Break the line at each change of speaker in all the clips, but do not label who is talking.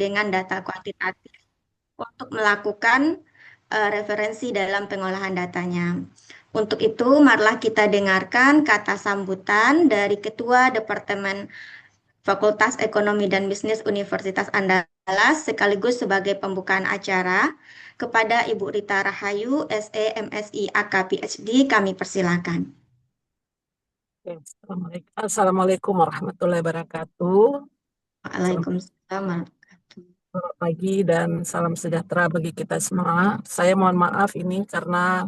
dengan data kuantitatif untuk melakukan referensi dalam pengolahan datanya. Untuk itu, marilah kita dengarkan kata sambutan dari Ketua Departemen Fakultas Ekonomi dan Bisnis Universitas Andalas sekaligus sebagai pembukaan acara kepada Ibu Rita Rahayu, SE, MSI, AK, PhD. Kami persilakan.
Oke, Assalamualaikum warahmatullahi wabarakatuh.
Waalaikumsalam.
Selamat pagi dan salam sejahtera bagi kita semua. Saya mohon maaf ini karena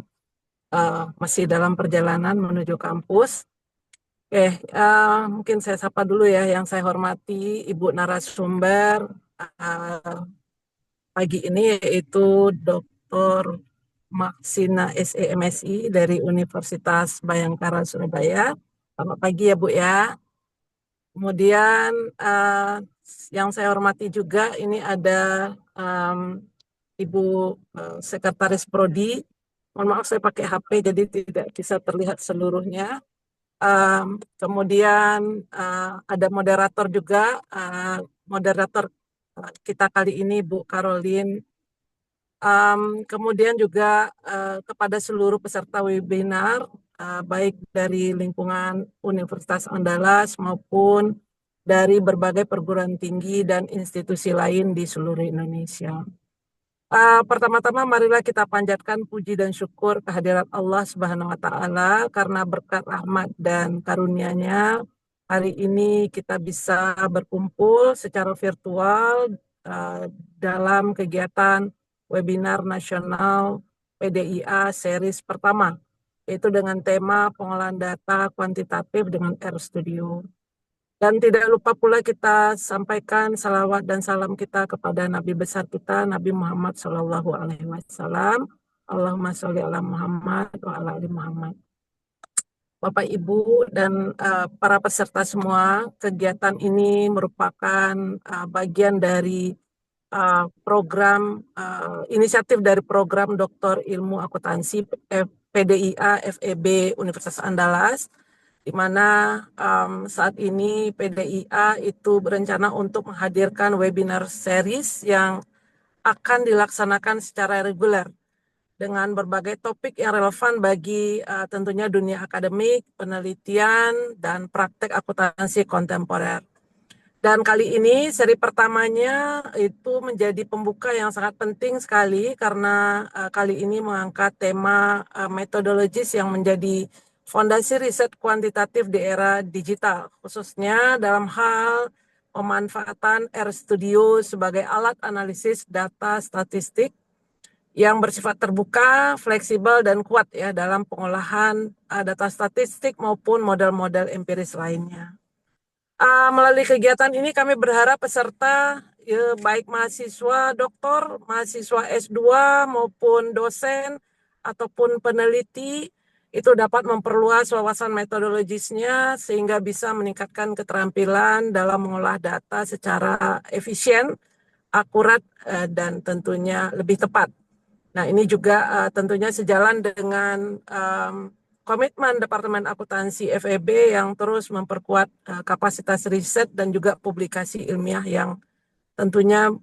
masih dalam perjalanan menuju kampus. Oke, mungkin saya sapa dulu ya. Yang saya hormati Ibu narasumber uh, pagi ini yaitu Dr. Maksina SEMSI dari Universitas Bayangkara Surabaya. Selamat pagi ya Bu ya. Kemudian yang saya hormati juga ini ada um, Ibu Sekretaris Prodi. Mohon maaf saya pakai HP jadi tidak bisa terlihat seluruhnya. Kemudian ada moderator juga. Moderator kita kali ini Bu Caroline. Kemudian juga kepada seluruh peserta webinar, baik dari lingkungan Universitas Andalas maupun dari berbagai perguruan tinggi dan institusi lain di seluruh Indonesia. Pertama-tama marilah kita panjatkan puji dan syukur kehadirat Allah Subhanahu wa taala karena berkat rahmat dan karunia-Nya hari ini kita bisa berkumpul secara virtual dalam kegiatan webinar nasional PDIA series pertama, yaitu dengan tema pengolahan data kuantitatif dengan RStudio. Dan tidak lupa pula kita sampaikan salawat dan salam kita kepada Nabi besar kita, Nabi Muhammad Shallallahu Alaihi Wasallam. Allahumma sholli ala Muhammad wa ala ali Muhammad. Bapak, Ibu, dan para peserta semua, kegiatan ini merupakan bagian dari inisiatif dari program Doktor Ilmu Akuntansi PDIA FEB Universitas Andalas, di mana saat ini PDIA itu berencana untuk menghadirkan webinar series yang akan dilaksanakan secara reguler dengan berbagai topik yang relevan bagi tentunya dunia akademik, penelitian, dan praktek akuntansi kontemporer. Dan kali ini seri pertamanya itu menjadi pembuka yang sangat penting sekali karena kali ini mengangkat tema metodologis yang menjadi fondasi riset kuantitatif di era digital, khususnya dalam hal pemanfaatan RStudio sebagai alat analisis data statistik yang bersifat terbuka, fleksibel, dan kuat ya dalam pengolahan data statistik maupun model-model empiris lainnya. Melalui kegiatan ini kami berharap peserta ya, baik mahasiswa doktor, mahasiswa S2 maupun dosen ataupun peneliti itu dapat memperluas wawasan metodologisnya sehingga bisa meningkatkan keterampilan dalam mengolah data secara efisien, akurat, dan tentunya lebih tepat. Nah, ini juga tentunya sejalan dengan komitmen Departemen Akuntansi FEB yang terus memperkuat kapasitas riset dan juga publikasi ilmiah yang tentunya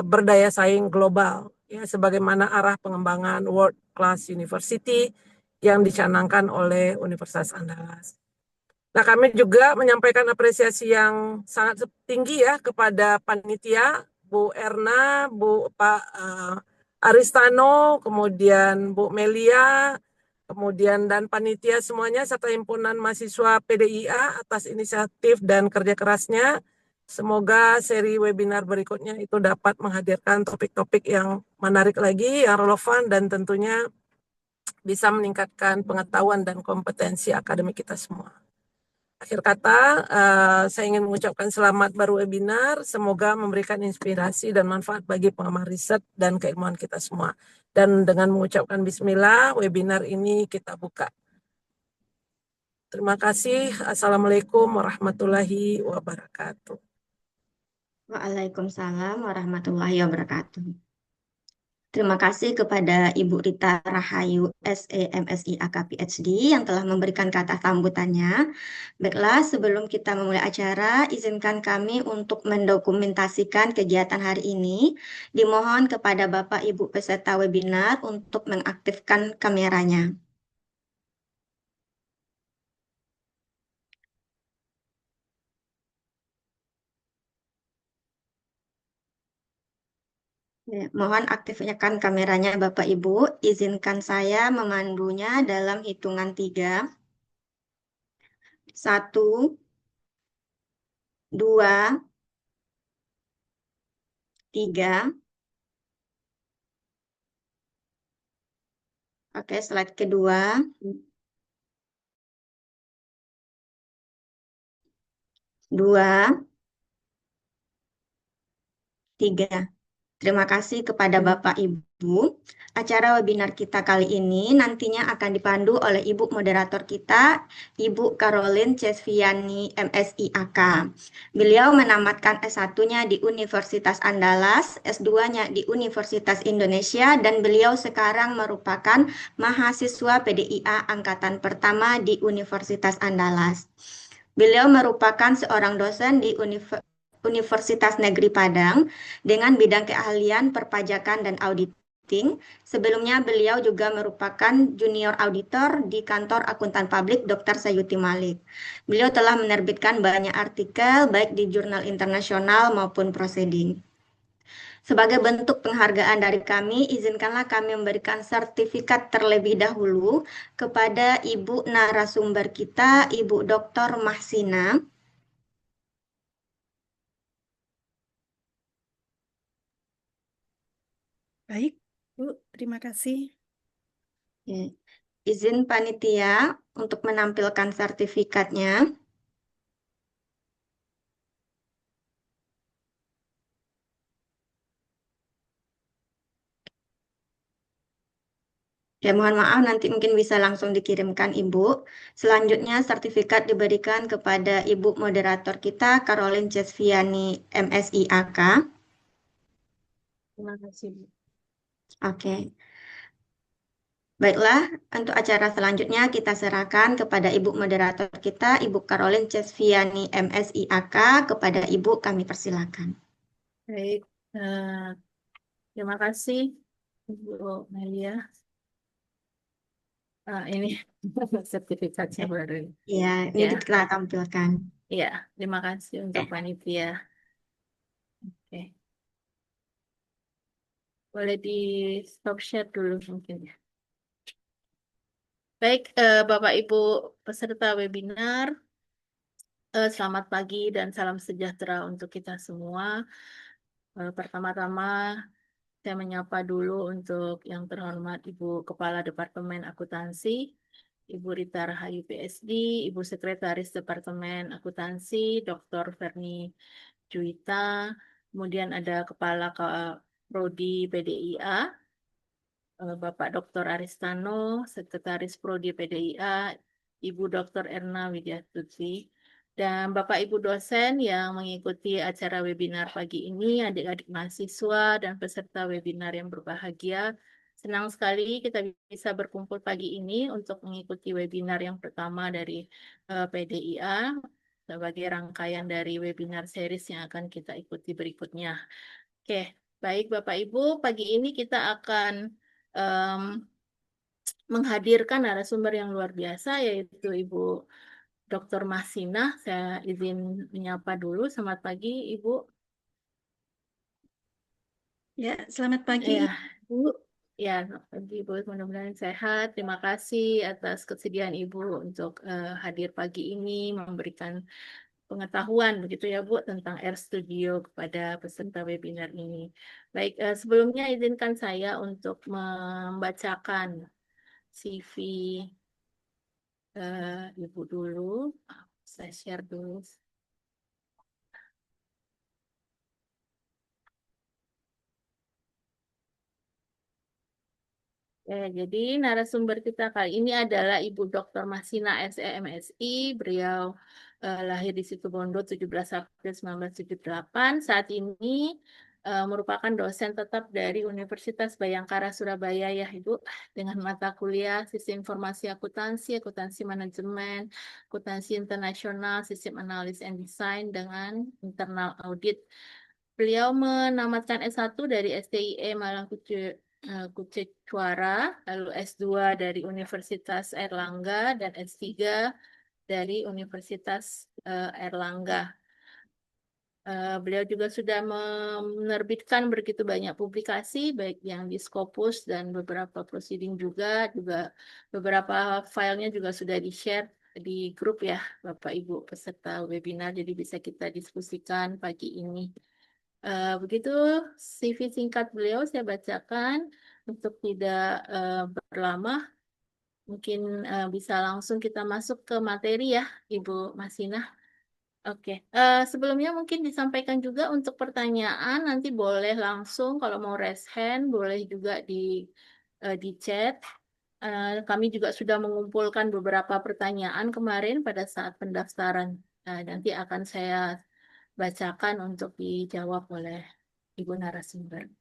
berdaya saing global, ya, sebagaimana arah pengembangan World Class University yang dicanangkan oleh Universitas Andalas. Nah, kami juga menyampaikan apresiasi yang sangat tinggi ya kepada panitia, Bu Erna, Pak Aristano, kemudian Bu Melia, kemudian dan panitia semuanya, serta himpunan mahasiswa PDIA atas inisiatif dan kerja kerasnya. Semoga seri webinar berikutnya itu dapat menghadirkan topik-topik yang menarik lagi, yang relevan, dan tentunya bisa meningkatkan pengetahuan dan kompetensi akademik kita semua. Akhir kata, saya ingin mengucapkan selamat baru webinar. Semoga memberikan inspirasi dan manfaat bagi pengamat riset dan keilmuan kita semua. Dan dengan mengucapkan bismillah, webinar ini kita buka. Terima kasih. Assalamualaikum warahmatullahi wabarakatuh.
Waalaikumsalam warahmatullahi wabarakatuh. Terima kasih kepada Ibu Rita Rahayu, SE, MSI, AK, PhD yang telah memberikan kata sambutannya. Baiklah, sebelum kita memulai acara, izinkan kami untuk mendokumentasikan kegiatan hari ini. Dimohon kepada Bapak Ibu peserta webinar untuk mengaktifkan kameranya. Ya, mohon aktifkan kameranya Bapak Ibu. Izinkan saya memandunya dalam hitungan 3. 1, 2, 3. Oke, slide kedua. 2, 3. Terima kasih kepada Bapak Ibu. Acara webinar kita kali ini nantinya akan dipandu oleh Ibu moderator kita, Ibu Caroline Cesviani, MSI AK. Beliau menamatkan S1-nya di Universitas Andalas, S2-nya di Universitas Indonesia, dan beliau sekarang merupakan mahasiswa PDIA angkatan pertama di Universitas Andalas. Beliau merupakan seorang dosen di Universitas Negeri Padang dengan bidang keahlian perpajakan dan auditing. Sebelumnya beliau juga merupakan junior auditor di kantor akuntan publik Dr. Sayuti Malik. Beliau telah menerbitkan banyak artikel baik di jurnal internasional maupun proceeding. Sebagai bentuk penghargaan dari kami, izinkanlah kami memberikan sertifikat terlebih dahulu kepada Ibu narasumber kita, Ibu Dr. Mahsina.
Baik, Bu, terima kasih.
Ya, izin panitia untuk menampilkan sertifikatnya. Ya, mohon maaf nanti mungkin bisa langsung dikirimkan Ibu. Selanjutnya sertifikat diberikan kepada Ibu moderator kita, Caroline Cesviani, MSI AK.
Terima kasih, Bu.
Oke. Baiklah, untuk acara selanjutnya kita serahkan kepada Ibu moderator kita, Ibu Caroline Cesviani, MSI AK. Kepada Ibu kami persilakan.
Baik, terima kasih, Bu Melia. Ini sertifikatnya baru.
Ya, ini
Ya,
kita tampilkan.
ya, terima kasih untuk panitia. Oke, boleh di stop share dulu mungkin ya. Baik, Bapak Ibu peserta webinar, selamat pagi dan salam sejahtera untuk kita semua. Pertama-tama saya menyapa dulu untuk yang terhormat Ibu Kepala Departemen Akuntansi, Ibu Rita Rahayu PSD, Ibu Sekretaris Departemen Akuntansi, Dr. Ferni Juwita, kemudian ada Kepala Prodi PDIA, Bapak Dr. Aristano, Sekretaris Prodi PDIA, Ibu Dr. Erna Widyatuti, dan Bapak Ibu dosen yang mengikuti acara webinar pagi ini, adik-adik mahasiswa dan peserta webinar yang berbahagia. Senang sekali kita bisa berkumpul pagi ini untuk mengikuti webinar yang pertama dari PDIA sebagai rangkaian dari webinar series yang akan kita ikuti berikutnya. Oke, baik Bapak Ibu, pagi ini kita akan em, menghadirkan narasumber yang luar biasa yaitu Ibu Dr. Mahsina. Saya izin menyapa dulu. Selamat pagi, Ibu.
Ya, selamat pagi.
Ya, Bu. Ya, selamat pagi, Ibu. Mudah-mudahan sehat. Terima kasih atas kesediaan Ibu untuk hadir pagi ini, memberikan pengetahuan begitu ya, Bu, tentang Air Studio kepada peserta webinar ini. Baik, sebelumnya izinkan saya untuk membacakan CV Ibu dulu. Saya share dulu. Jadi narasumber kita kali ini adalah Ibu Dr. Masina SEMSI. Beliau lahir di Situbondo 17 April 1978. Saat ini merupakan dosen tetap dari Universitas Bhayangkara Surabaya ya Ibu, dengan mata kuliah Sistem Informasi Akuntansi, Akuntansi Manajemen, Akuntansi Internasional, Sistem Analis and Design dengan Internal Audit. Beliau menamatkan S1 dari STIE Malang Kucekuara, lalu S2 dari Universitas Airlangga dan S3 dari Universitas Airlangga. Beliau juga sudah menerbitkan begitu banyak publikasi, baik yang di Scopus dan beberapa proceeding juga beberapa filenya juga sudah di-share di grup ya, Bapak Ibu peserta webinar, jadi bisa kita diskusikan pagi ini. Begitu CV singkat beliau saya bacakan untuk tidak berlama. Mungkin bisa langsung kita masuk ke materi ya, Ibu Masina. Oke, sebelumnya mungkin disampaikan juga untuk pertanyaan nanti boleh langsung kalau mau raise hand, boleh juga di chat. Kami juga sudah mengumpulkan beberapa pertanyaan kemarin pada saat pendaftaran. Nanti akan saya bacakan untuk dijawab oleh Ibu narasumber.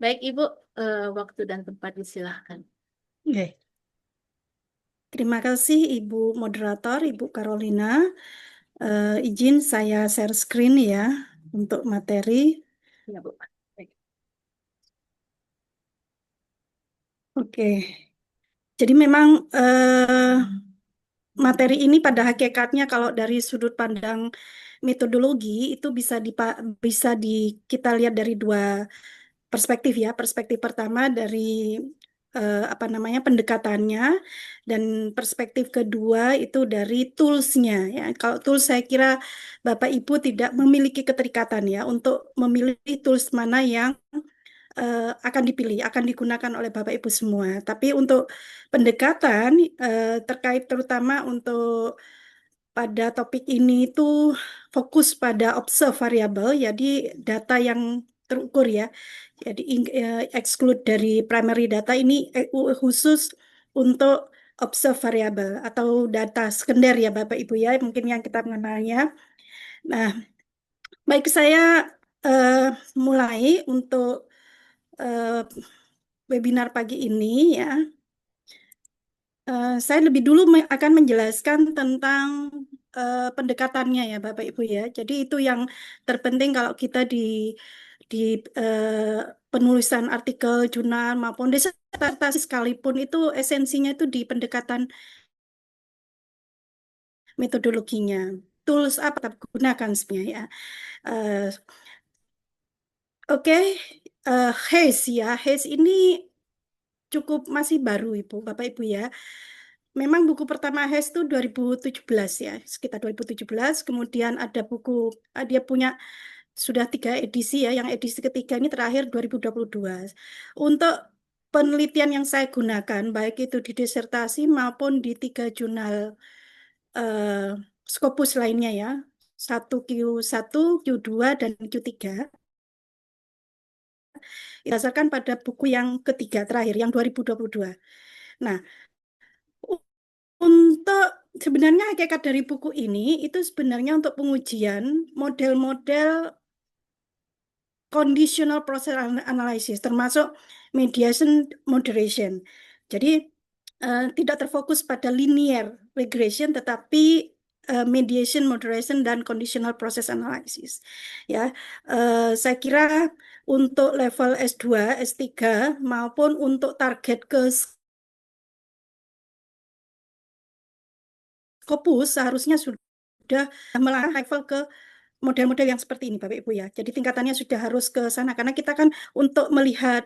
Baik Ibu, waktu dan tempat disilahkan.
Oke. Terima kasih Ibu Moderator, Ibu Carolina. Izin saya share screen ya untuk materi.
Ya Bu. Baik.
Oke. Jadi memang materi ini pada hakikatnya kalau dari sudut pandang metodologi itu bisa kita lihat dari dua perspektif ya. Perspektif pertama dari pendekatannya, dan perspektif kedua itu dari toolsnya ya. Kalau tools saya kira Bapak Ibu tidak memiliki keterikatan ya untuk memilih tools mana yang akan dipilih, akan digunakan oleh Bapak Ibu semua. Tapi untuk pendekatan terkait terutama untuk pada topik ini itu fokus pada observe variable, jadi data yang terukur ya. Jadi exclude dari primary data ini khusus untuk observe variable atau data sekunder ya Bapak Ibu ya, mungkin yang kita mengenalnya. Nah, baik saya mulai untuk webinar pagi ini ya. Saya lebih dulu akan menjelaskan tentang pendekatannya ya Bapak Ibu ya. Jadi itu yang terpenting kalau kita di penulisan artikel, jurnal maupun disertasi sekalipun itu esensinya itu di pendekatan metodologinya. Tools apa kita gunakan sebenarnya ya. Oke, Hays ya. Hays ini cukup masih baru Ibu, Bapak Ibu ya. Memang buku pertama Hays itu 2017 ya, sekitar 2017. Kemudian ada buku, dia punya sudah 3 edisi ya, yang edisi ketiga ini terakhir 2022. Untuk penelitian yang saya gunakan, baik itu di disertasi maupun di 3 jurnal Scopus lainnya ya, 1Q1, Q2, dan Q3, berdasarkan pada buku yang ketiga terakhir, yang 2022. Nah, untuk sebenarnya hakikat dari buku ini itu sebenarnya untuk pengujian model-model conditional process analysis termasuk mediation moderation. Jadi tidak terfokus pada linear regression tetapi mediation moderation dan conditional process analysis. Ya, saya kira untuk level S2, S3 maupun untuk target ke Scopus seharusnya sudah melangkah level ke model-model yang seperti ini Bapak Ibu ya. Jadi tingkatannya sudah harus ke sana karena kita kan untuk melihat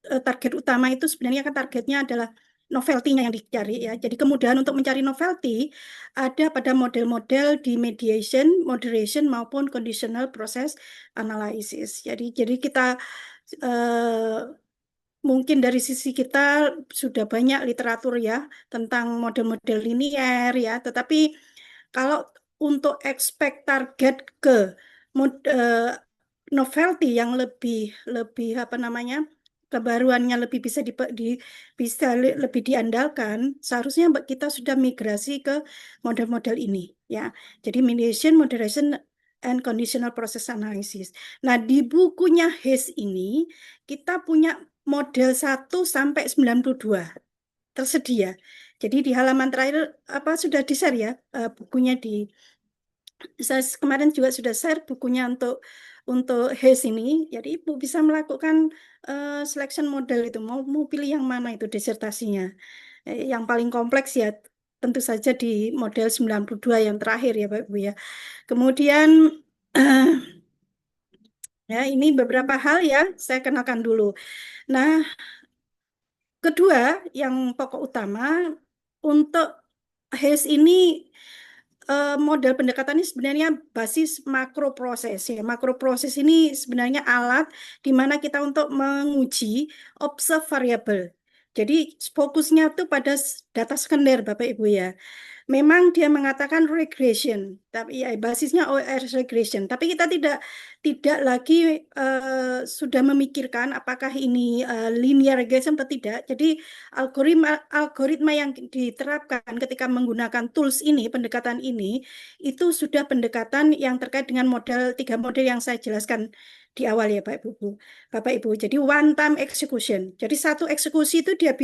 target utama itu sebenarnya kan targetnya adalah novelty-nya yang dicari ya. Jadi kemudahan untuk mencari novelty ada pada model-model di mediation, moderation maupun conditional process analysis. Jadi kita mungkin dari sisi kita sudah banyak literatur ya tentang model-model linear ya, tetapi kalau untuk expect target ke novelty yang lebih apa namanya kebaruannya lebih bisa lebih diandalkan, seharusnya kita sudah migrasi ke model-model ini ya. Jadi mediation, moderation, and conditional process analysis. Nah, di bukunya Hayes ini kita punya model 1 sampai 92 tersedia. Jadi di halaman terakhir sudah di-share ya bukunya saya kemarin juga sudah share bukunya untuk Hayes ini. Jadi Ibu bisa melakukan selection model itu mau pilih yang mana itu disertasinya. Yang paling kompleks ya tentu saja di model 92 yang terakhir ya Pak Ibu ya. Kemudian ya ini beberapa hal ya saya kenalkan dulu. Nah, kedua yang pokok utama untuk Hayes ini model pendekatan ini sebenarnya basis makroproses ya. Makroproses ini sebenarnya alat di mana kita untuk menguji observe variable. Jadi fokusnya itu pada data sekunder Bapak Ibu ya. Memang dia mengatakan regression, tapi ya basisnya OR regression. Tapi kita tidak lagi sudah memikirkan apakah ini linear regression atau tidak. Jadi algoritma yang diterapkan ketika menggunakan tools ini, pendekatan ini, itu sudah pendekatan yang terkait dengan tiga model yang saya jelaskan di awal ya Bapak Ibu. Jadi one time execution. Jadi satu eksekusi itu dia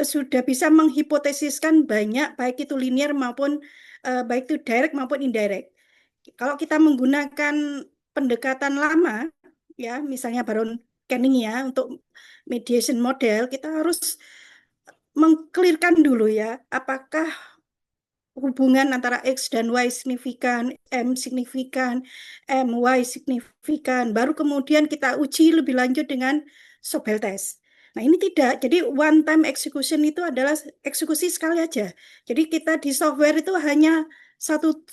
sudah bisa menghipotesiskan banyak, baik itu linear maupun baik itu direct maupun indirect. Kalau kita menggunakan pendekatan lama, ya misalnya Baron Canning ya untuk mediation model, kita harus mengklirkan dulu ya, apakah hubungan antara X dan Y signifikan, M signifikan, MY signifikan. Baru kemudian kita uji lebih lanjut dengan Sobel test. Nah ini tidak, jadi one time execution itu adalah eksekusi sekali aja. Jadi kita di software itu hanya satu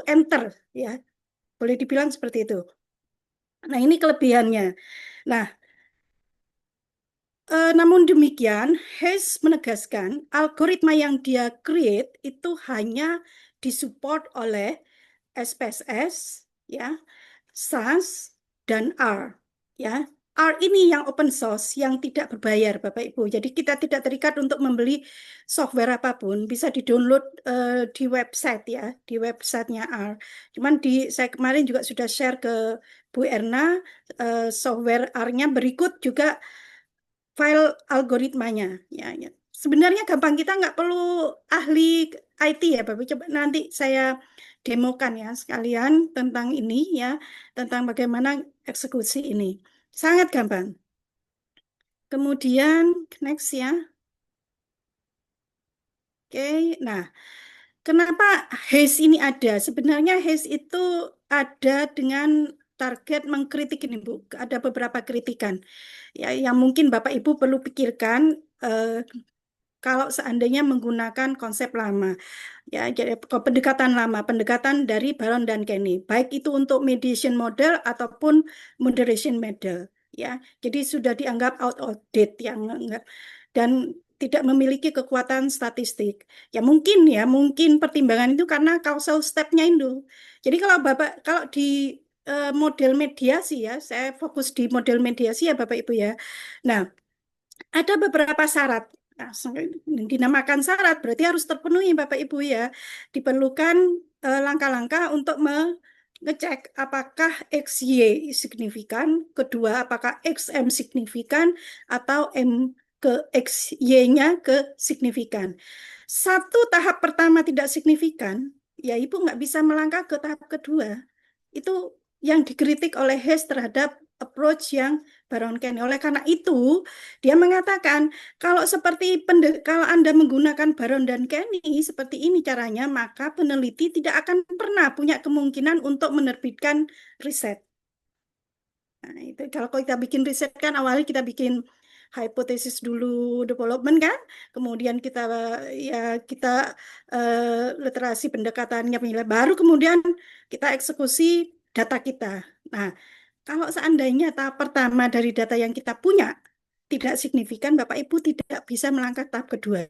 enter, ya boleh dibilang seperti itu. Nah ini kelebihannya. Nah namun demikian, Hayes menegaskan algoritma yang dia create itu hanya disupport oleh SPSS, ya, SAS dan R, ya. R ini yang open source, yang tidak berbayar, Bapak Ibu. Jadi kita tidak terikat untuk membeli software apapun, bisa di-download di website ya, di websitenya R. Cuman saya kemarin juga sudah share ke Bu Erna software R-nya berikut juga file algoritmanya. Ya. Sebenarnya gampang, kita nggak perlu ahli IT ya Bapak. Coba nanti saya demokan ya sekalian tentang ini ya, tentang bagaimana eksekusi ini. Sangat gampang. Kemudian next ya. Oke, nah kenapa Hayes ini ada? Sebenarnya Hayes itu ada dengan target mengkritik ini Bu. Ada beberapa kritikan ya yang mungkin Bapak Ibu perlu pikirkan kalau seandainya menggunakan konsep lama. Ya, jadi pendekatan lama, pendekatan dari Baron dan Kenny, baik itu untuk mediation model ataupun moderation model, ya. Jadi sudah dianggap out of date yang dan tidak memiliki kekuatan statistik. Ya mungkin pertimbangan itu karena causal step-nya itu. Jadi kalau di model mediasi ya, saya fokus di model mediasi ya Bapak Ibu ya. Nah, ada beberapa syarat. Nah, dinamakan syarat berarti harus terpenuhi Bapak Ibu ya. Diperlukan langkah-langkah untuk mengecek apakah XY signifikan, kedua apakah XM signifikan atau M ke XY-nya ke signifikan. Satu tahap pertama tidak signifikan, ya Ibu nggak bisa melangkah ke tahap kedua. Itu yang dikritik oleh Hayes terhadap approach yang Baron Kenny. Oleh karena itu, dia mengatakan kalau kalau Anda menggunakan Baron dan Kenny seperti ini caranya, maka peneliti tidak akan pernah punya kemungkinan untuk menerbitkan riset. Nah, itu kalau kita bikin riset kan awalnya kita bikin hipotesis dulu, development kan, kemudian kita literasi pendekatannya, baru kemudian kita eksekusi data kita. Nah, kalau seandainya tahap pertama dari data yang kita punya tidak signifikan, Bapak Ibu tidak bisa melangkah tahap kedua.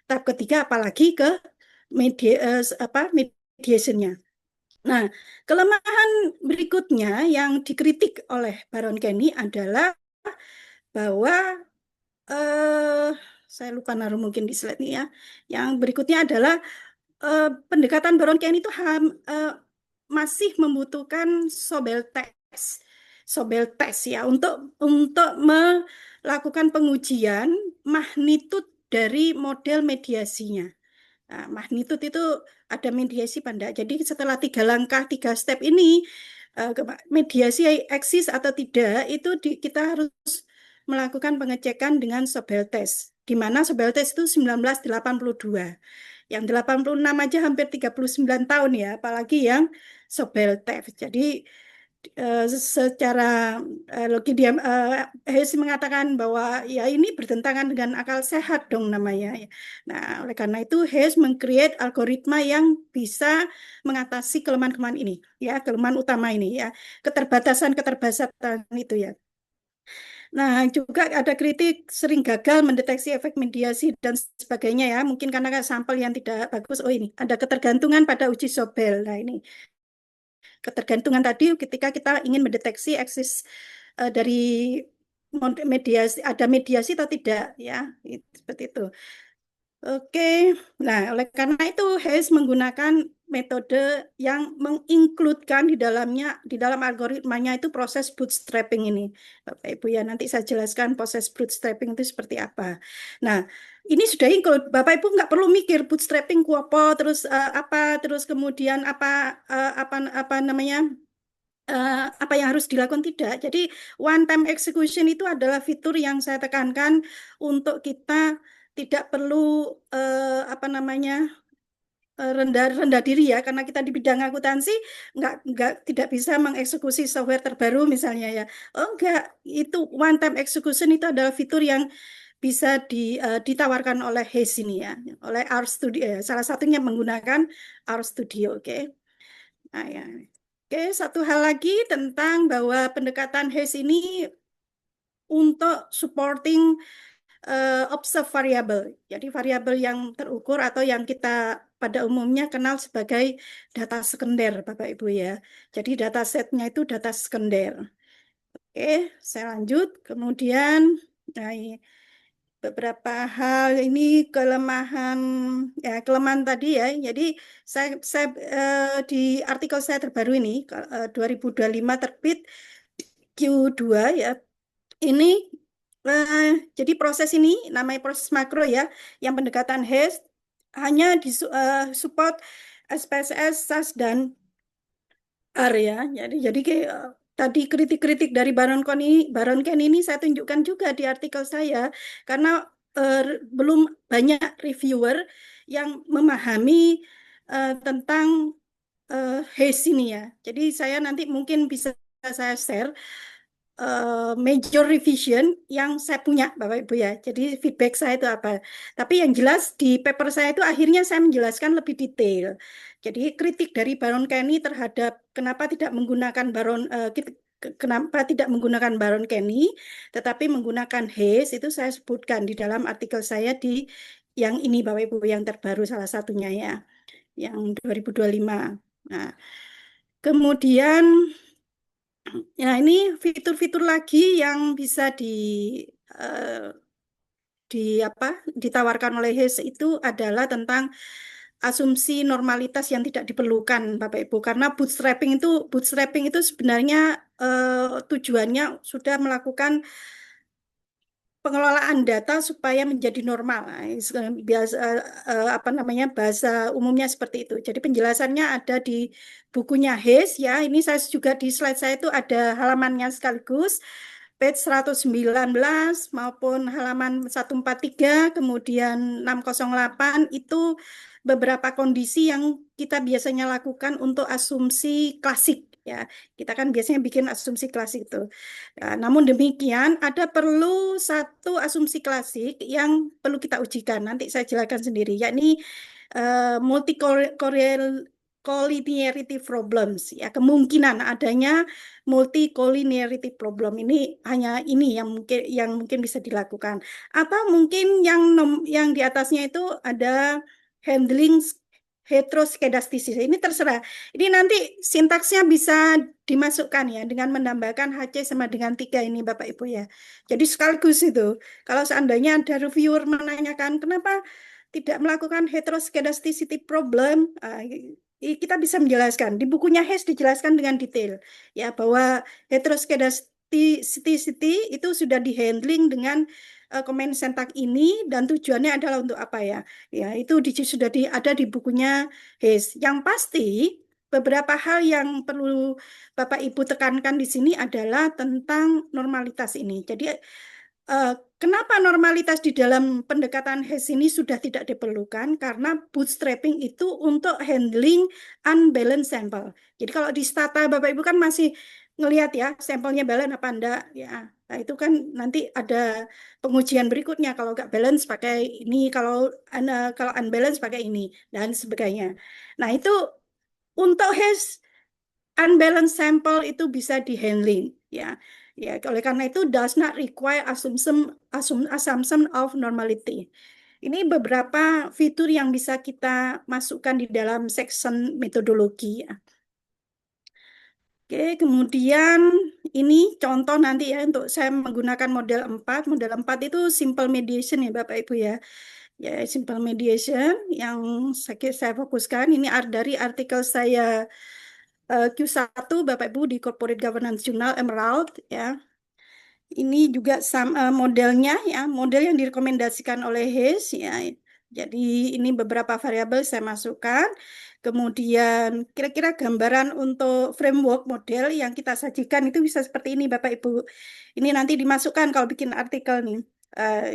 Tahap ketiga apalagi ke mediation-nya. Nah, kelemahan berikutnya yang dikritik oleh Baron Kenny adalah bahwa saya lupa naruh mungkin di slide ini ya. Yang berikutnya adalah pendekatan Baron Kenny itu masih membutuhkan Sobel tes ya untuk melakukan pengujian magnitud dari model mediasinya. Nah, magnitud itu ada mediasi pada. Jadi setelah 3 langkah, 3 step ini, mediasi eksis atau tidak, itu kita harus melakukan pengecekan dengan Sobel test. Di mana Sobel test itu 1982. Yang 86 aja hampir 39 tahun ya, apalagi yang Sobel test. Jadi secara logis dia Hayes mengatakan bahwa ya ini bertentangan dengan akal sehat dong namanya. Nah, oleh karena itu Hayes meng-create algoritma yang bisa mengatasi kelemahan-kelemahan ini, ya, kelemahan utama ini ya, keterbatasan-keterbatasan itu ya. Nah, juga ada kritik sering gagal mendeteksi efek mediasi dan sebagainya ya, mungkin karena sampel yang tidak bagus. Oh ini, ada ketergantungan pada uji Sobel. Nah ini, ketergantungan tadi ketika kita ingin mendeteksi eksis dari mediasi, ada mediasi atau tidak ya, seperti itu. Oke, nah oleh karena itu Hayes menggunakan metode yang menginkludkan di dalam algoritmanya itu proses bootstrapping ini, Bapak Ibu ya. Nanti saya jelaskan proses bootstrapping itu seperti apa. Nah, ini sudah include, Bapak Ibu nggak perlu mikir bootstrapping apa, terus terus kemudian apa namanya, apa yang harus dilakukan tidak. Jadi one time execution itu adalah fitur yang saya tekankan untuk kita tidak perlu apa namanya rendah diri ya, karena kita di bidang akuntansi tidak bisa mengeksekusi software terbaru misalnya ya. Oh enggak, itu one time execution itu adalah fitur yang bisa ditawarkan oleh Hayes ini ya, oleh RStudio ya. Salah satunya menggunakan RStudio, oke. Nah, ya. Oke, satu hal lagi tentang bahwa pendekatan Hayes ini untuk supporting observe variable. Jadi variabel yang terukur atau yang kita pada umumnya kenal sebagai data sekunder, Bapak Ibu ya. Jadi data setnya itu data sekunder. Oke, saya lanjut. Kemudian beberapa hal ini kelemahan tadi ya. Jadi saya di artikel saya terbaru ini 2025 terbit Q2 ya. Ini jadi proses ini namanya proses makro ya, yang pendekatan Hayes hanya support SPSS, SAS dan R ya. Jadi tadi kritik-kritik dari Baron Ken ini saya tunjukkan juga di artikel saya karena belum banyak reviewer yang memahami tentang Hayes ini ya. Jadi saya nanti mungkin bisa saya share major revision yang saya punya Bapak Ibu ya. Jadi feedback saya itu apa. Tapi yang jelas di paper saya itu akhirnya saya menjelaskan lebih detail. Jadi kritik dari Baron Kenny terhadap kenapa tidak menggunakan Baron Kenny tetapi menggunakan Hayes itu saya sebutkan di dalam artikel saya di yang ini Bapak Ibu yang terbaru salah satunya ya. Yang 2025. Nah, kemudian ya, ini fitur-fitur lagi yang bisa ditawarkan oleh Hayes itu adalah tentang asumsi normalitas yang tidak diperlukan, Bapak Ibu. Karena bootstrapping itu sebenarnya tujuannya sudah melakukan pengelolaan data supaya menjadi normal. Nah, biasa apa namanya bahasa umumnya seperti itu. Jadi penjelasannya ada di bukunya Hayes ya. Ini saya juga di slide saya itu ada halamannya sekaligus. Page 119 maupun halaman 143 kemudian 608 itu beberapa kondisi yang kita biasanya lakukan untuk asumsi klasik ya. Kita kan biasanya bikin asumsi klasik itu. Ya, namun demikian, ada perlu satu asumsi klasik yang perlu kita ujikan. Nanti saya jelaskan sendiri, yakni multi-collinearity problems. Ya, kemungkinan adanya multi-collinearity problem ini hanya ini yang mungkin bisa dilakukan. Atau mungkin yang di atasnya itu ada handling heteroskedastis. Ini terserah. Ini nanti sintaksnya bisa dimasukkan ya dengan menambahkan HC sama dengan 3 ini Bapak Ibu ya. Jadi sekaligus itu. Kalau seandainya ada reviewer menanyakan kenapa tidak melakukan heteroskedasticity problem, kita bisa menjelaskan. Di bukunya Hess dijelaskan dengan detail ya bahwa heteroskedasticity itu sudah dihandling dengan comment syntax ini dan tujuannya adalah untuk apa ya? Ya, itu sudah ada di bukunya Hess. Yang pasti beberapa hal yang perlu Bapak Ibu tekankan di sini adalah tentang normalitas ini. Jadi kenapa normalitas di dalam pendekatan Hess ini sudah tidak diperlukan? Karena bootstrapping itu untuk handling unbalanced sampel. Jadi kalau di stata Bapak Ibu kan masih ngelihat ya sampelnya balance apa enggak ya. Nah, itu kan nanti ada pengujian berikutnya kalau nggak balance pakai ini, kalau unbalance pakai ini dan sebagainya. Nah, itu untuk Hess unbalanced sample itu bisa dihandling ya. Ya, oleh karena itu does not require assumption of normality. Ini beberapa fitur yang bisa kita masukkan di dalam section metodologi ya. Oke, kemudian ini contoh nanti ya untuk saya menggunakan model 4. Model 4 itu simple mediation ya Bapak Ibu ya. Ya, simple mediation yang saya fokuskan ini dari artikel saya Q1 Bapak Ibu di Corporate Governance Journal Emerald ya. Ini juga modelnya ya, model yang direkomendasikan oleh Hayes ya. Jadi ini beberapa variabel saya masukkan. Kemudian kira-kira gambaran untuk framework model yang kita sajikan itu bisa seperti ini Bapak Ibu. Ini nanti dimasukkan kalau bikin artikel nih.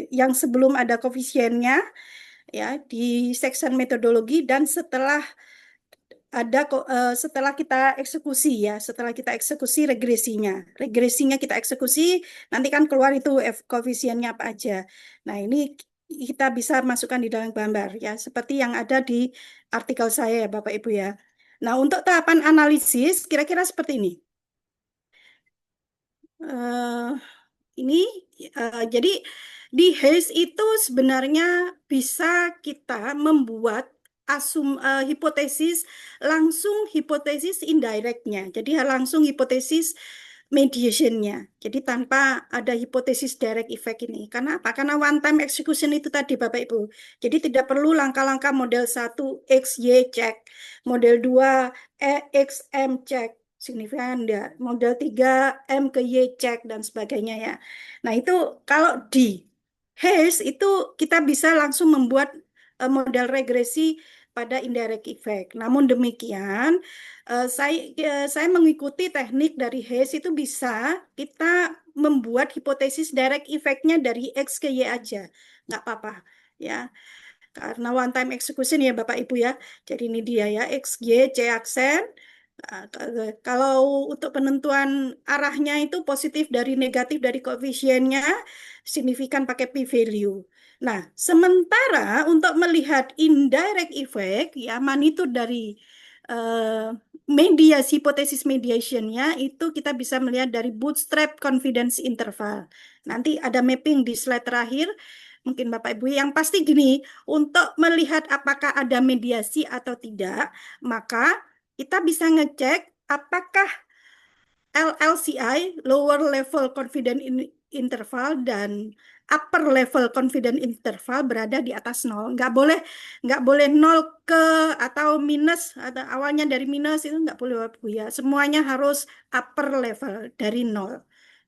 Yang sebelum ada koefisiennya ya di section metodologi dan setelah kita eksekusi ya, setelah kita eksekusi regresinya kita eksekusi, nanti kan keluar itu koefisiennya apa aja. Nah ini kita bisa masukkan di dalam gambar ya, seperti yang ada di artikel saya ya Bapak Ibu ya. Nah untuk tahapan analisis kira-kira seperti ini. Eh, ini jadi di Hayes itu sebenarnya bisa kita membuat hipotesis langsung hipotesis indirectnya. Jadi langsung hipotesis mediationnya. Jadi tanpa ada hipotesis direct effect ini. Karena apa? Karena one time execution itu tadi Bapak Ibu. Jadi tidak perlu langkah-langkah model 1 X, Y cek, model 2 X, M cek. Signifikan enggak? Model 3 M ke Y cek dan sebagainya ya. Nah, itu kalau di Hayes itu kita bisa langsung membuat model regresi pada indirect effect. Namun demikian, saya mengikuti teknik dari Hayes itu bisa kita membuat hipotesis direct effect-nya dari X ke Y aja. Nggak apa-apa. Ya, karena one time execution ya Bapak Ibu ya. Jadi ini dia ya, X, Y, C aksen. Nah, kalau untuk penentuan arahnya itu positif dari negatif dari koefisiennya, signifikan pakai p-value. Nah, sementara untuk melihat indirect effect, ya magnitude dari hipotesis mediationnya itu kita bisa melihat dari bootstrap confidence interval. Nanti ada mapping di slide terakhir, mungkin Bapak Ibu, yang pasti gini, untuk melihat apakah ada mediasi atau tidak, maka kita bisa ngecek apakah LLCI, lower level confidence interval, dan upper level confidence interval berada di atas 0. Nggak boleh 0 ke atau minus, atau awalnya dari minus itu nggak boleh ya. Semuanya harus upper level dari 0.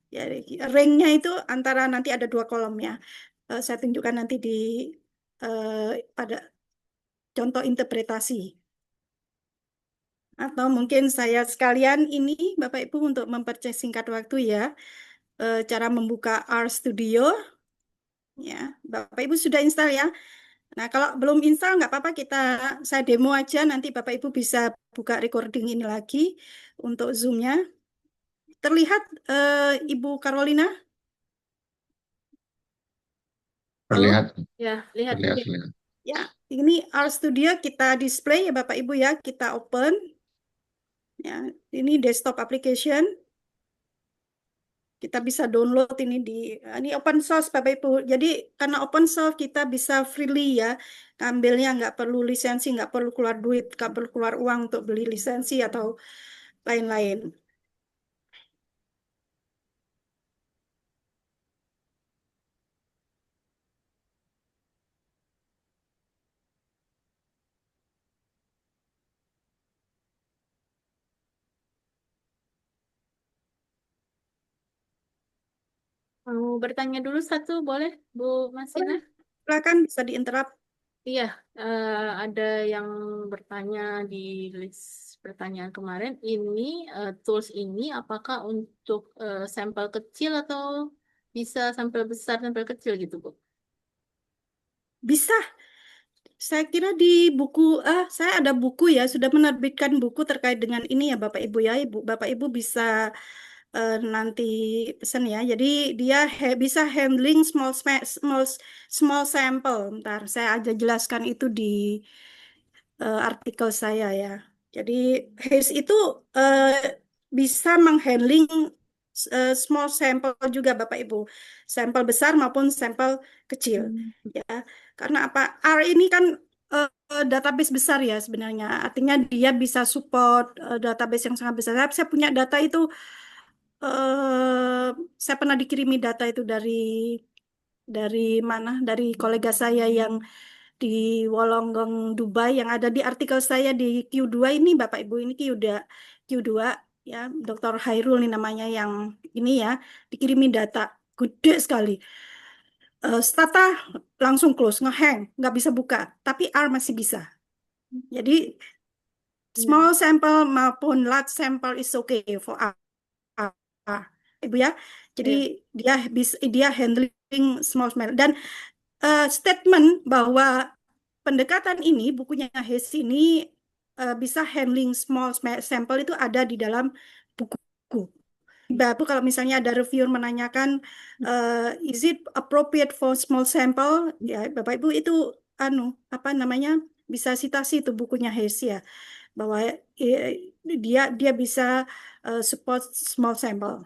Ya, range-nya itu antara nanti ada 2 kolom ya. Saya tunjukkan nanti pada contoh interpretasi. Atau mungkin saya sekalian ini Bapak Ibu untuk mempersingkat waktu ya, cara membuka R Studio ya. Bapak Ibu sudah install ya. Nah, kalau belum install nggak apa-apa, saya demo aja, nanti Bapak Ibu bisa buka recording ini lagi untuk Zoom-nya. Terlihat Ibu Carolina? Halo?
Terlihat,
Ya, lihat.
terlihat.
Ya, ini R Studio kita display ya Bapak Ibu ya, kita open. Ya, ini desktop application. Kita bisa download ini open source Bapak Ibu. Jadi karena open source kita bisa freely ya, ambilnya nggak perlu lisensi, nggak perlu keluar duit, nggak perlu keluar uang untuk beli lisensi atau lain-lain.
Mau bertanya dulu satu, boleh, Bu Masina?
Silakan bisa diinterrupt.
Iya, ada yang bertanya di list pertanyaan kemarin. Ini tools ini apakah untuk sampel kecil atau bisa sampel besar, sampel kecil gitu, Bu?
Bisa. Saya kira di buku, saya ada buku ya, sudah menerbitkan buku terkait dengan ini ya Bapak Ibu ya. Bapak Ibu bisa nanti pesan ya. Jadi dia bisa handling small sample. Bentar, saya aja jelaskan itu di artikel saya ya. Jadi Hayes itu eh, bisa menghandling small sample juga Bapak Ibu, sampel besar maupun sampel kecil ya. Karena apa? R ini kan database besar ya sebenarnya. Artinya dia bisa support database yang sangat besar. Saya punya data itu, saya pernah dikirimi data itu dari mana? Dari kolega saya yang di Wollongong, Dubai, yang ada di artikel saya di Q2 ini, Bapak Ibu, ini Q2 ya, Dr. Hairul ini namanya, yang ini ya, dikirimi data gede sekali. Stata langsung close, ngehang, nggak bisa buka, tapi R masih bisa. Jadi small sample maupun large sample is okay for R. Ibu ya. Jadi dia handling small sample, dan statement bahwa pendekatan ini, bukunya Hayes ini bisa handling small sample itu ada di dalam buku. Bapak kalau misalnya ada reviewer menanyakan is it appropriate for small sample, ya Bapak Ibu itu apa namanya, bisa citasi itu bukunya Hayes ya, bahwa dia bisa support small sample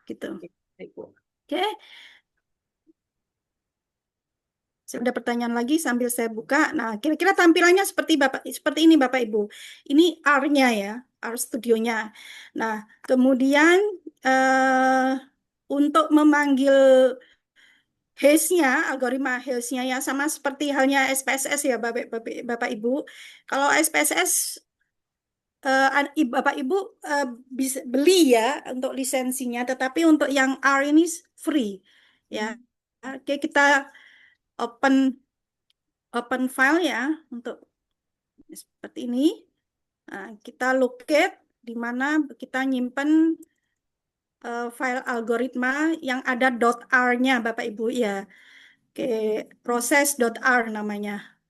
gitu. Oke. Ada pertanyaan lagi sambil saya buka. Nah, kira-kira tampilannya seperti ini Bapak Ibu. Ini R-nya ya, R Studio-nya. Nah, kemudian untuk memanggil hash-nya, algoritma hash-nya ya sama seperti halnya SPSS ya Bapak Ibu. Kalau SPSS Bapak Ibu bisa beli ya untuk lisensinya, tetapi untuk yang R ini free ya. Oke, kita open file ya untuk seperti ini. Nah, kita locate di mana kita nyimpen file algoritma yang ada .r-nya Bapak Ibu ya. Oke, proses.r namanya.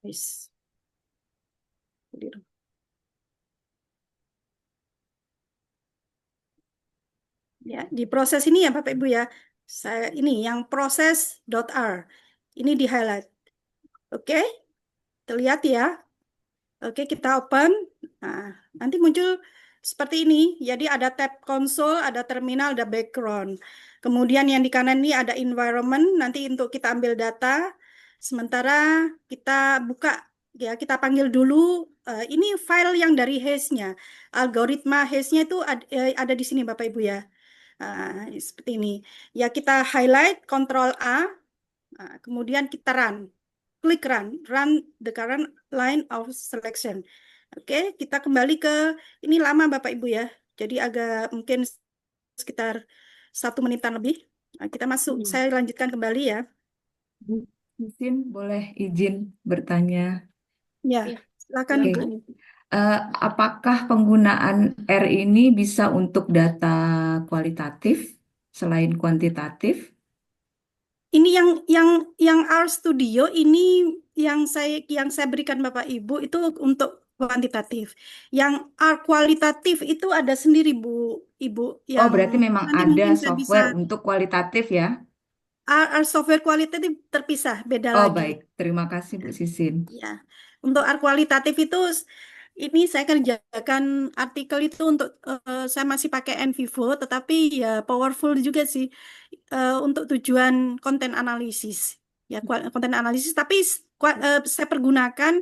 Yes. Ya, di proses ini ya Bapak Ibu ya. Saya ini yang proses.r. Ini di highlight. Oke. Terlihat ya. Oke, kita open. Nah, nanti muncul seperti ini. Jadi ada tab konsol, ada terminal, ada background. Kemudian yang di kanan ini ada environment. Nanti untuk kita ambil data. Sementara kita buka, ya kita panggil dulu. Ini file yang dari hash-nya. Algoritma hash-nya itu ada di sini Bapak Ibu ya. Seperti ini. Ya kita highlight, Ctrl A. Kemudian kita run. Klik run the current line of selection. Oke, kita kembali ke ini, lama Bapak Ibu ya. Jadi agak mungkin sekitar 1 menitan lebih. Nah, kita masuk. Saya lanjutkan kembali ya.
Mungkin boleh izin bertanya.
Ya, silakan
Oke.
Bu.
Apakah penggunaan R ini bisa untuk data kualitatif selain kuantitatif?
Ini yang R Studio ini yang saya berikan Bapak Ibu itu untuk kuantitatif. Yang R kualitatif itu ada sendiri Bu Ibu,
Oh,
yang
berarti memang
nanti
ada
mungkin saya bisa
software untuk kualitatif ya?
R software kualitatif terpisah, beda
Oh,
lagi.
baik. Terima kasih Bu Sisin.
Ya, untuk R kualitatif itu ini saya kerjakan artikel itu untuk saya masih pakai NVivo, tetapi ya powerful juga sih untuk tujuan konten analisis. Ya, konten analisis, tapi saya pergunakan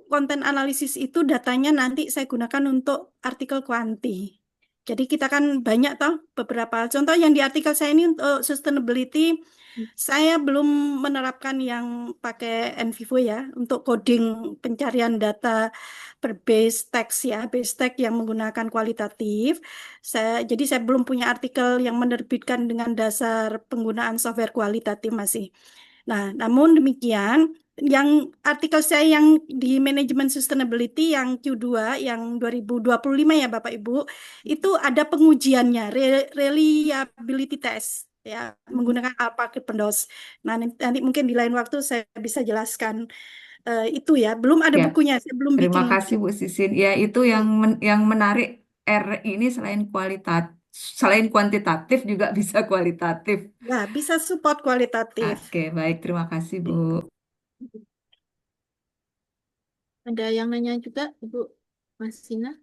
konten analisis itu datanya nanti saya gunakan untuk artikel kuanti. Jadi kita kan banyak tahu beberapa contoh yang di artikel saya ini untuk sustainability. Saya belum menerapkan yang pakai NVivo ya untuk coding pencarian data berbase text ya, base text yang menggunakan kualitatif. Jadi saya belum punya artikel yang menerbitkan dengan dasar penggunaan software kualitatif masih. Nah, namun demikian, yang artikel saya yang di manajemen sustainability yang Q2 yang 2025 ya Bapak Ibu, itu ada pengujiannya, reliability test ya, menggunakan Alpha-Kippendos. Nah, nanti mungkin di lain waktu saya bisa jelaskan itu ya. Belum ada
Ya,
bukunya, saya belum
terima
bikin.
kasih Bu Sisin. Ya, itu yang menarik R ini selain kuantitatif juga bisa kualitatif.
Ya, bisa support kualitatif.
Oke, baik, terima kasih Bu.
Ada yang nanya juga, Ibu Masina,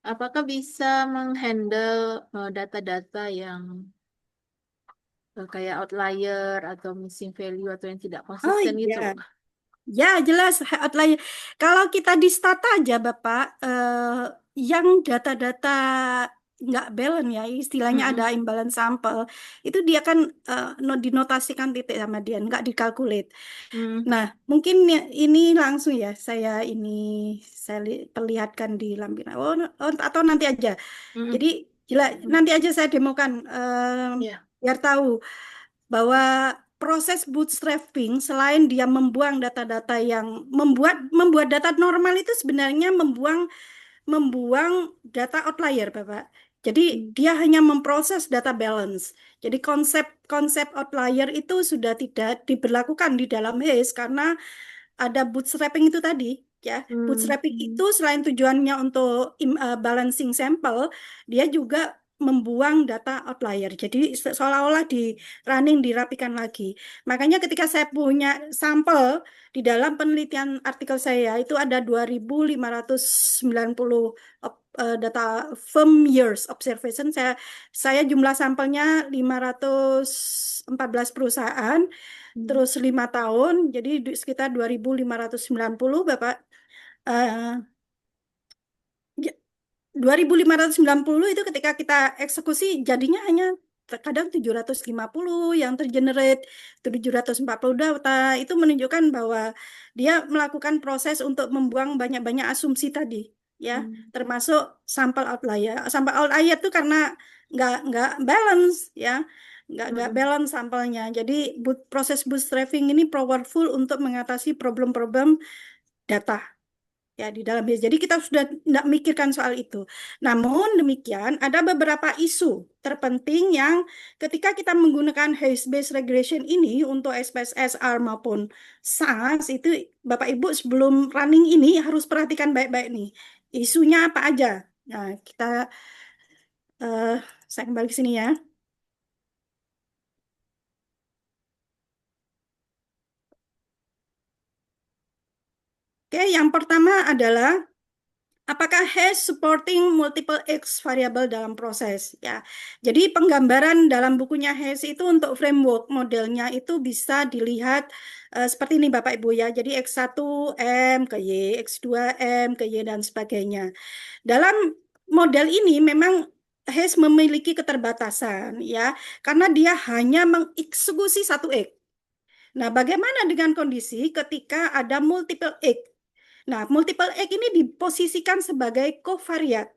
apakah bisa menghandle data-data yang kayak outlier atau missing value atau yang tidak
Oh
konsisten
iya.
gitu?
Ya, jelas outlier. Kalau kita di stata aja, Bapak, yang data-data nggak balance ya, istilahnya ada
Mm-mm.
imbalance sampel, itu dia kan dinotasikan titik sama dia, nggak dikalkulate.
Mm.
Nah, mungkin ini langsung ya, saya perlihatkan di lampiran. Atau nanti aja.
Mm-mm.
Jadi, nanti aja saya demokan,
Ya.
biar tahu bahwa proses bootstrapping selain dia membuang data-data yang membuat data normal itu sebenarnya membuang data outlier, Bapak. Jadi dia hanya memproses data balance. Jadi konsep outlier itu sudah tidak diberlakukan di dalam HACE karena ada bootstrapping itu tadi. Ya, bootstrapping itu selain tujuannya untuk balancing sampel, dia juga membuang data outlier. Jadi seolah-olah di running dirapikan lagi. Makanya ketika saya punya sampel di dalam penelitian artikel saya itu ada 2.590 data firm years observation. Saya jumlah sampelnya 514 perusahaan. Terus 5 tahun, jadi sekitar 2.590, Bapak. Eh, 2.590 itu ketika kita eksekusi jadinya hanya terkadang 750 yang tergenerate, 740 data. Itu menunjukkan bahwa dia melakukan proses untuk membuang banyak-banyak asumsi tadi, ya, termasuk sampel outlier. Sampel outlier itu karena nggak balance, ya, nggak balance sampelnya. Jadi proses bootstrapping ini powerful untuk mengatasi problem-problem data ya di dalam HACE. Jadi kita sudah tidak mikirkan soal itu. Namun demikian ada beberapa isu terpenting yang ketika kita menggunakan HACE based regression ini untuk SPSS R maupun SAS itu Bapak Ibu sebelum running ini harus perhatikan baik-baik nih. Isunya apa aja? Nah, saya kembali ke sini ya. Oke, yang pertama adalah apakah hash supporting multiple X variable dalam proses ya. Jadi penggambaran dalam bukunya hash itu untuk framework modelnya itu bisa dilihat seperti ini Bapak Ibu ya. Jadi X1 M ke Y, X2 M ke Y dan sebagainya. Dalam model ini memang hash memiliki keterbatasan ya karena dia hanya mengeksekusi satu X. Nah, bagaimana dengan kondisi ketika ada multiple X? Nah, multiple egg ini diposisikan sebagai covariat.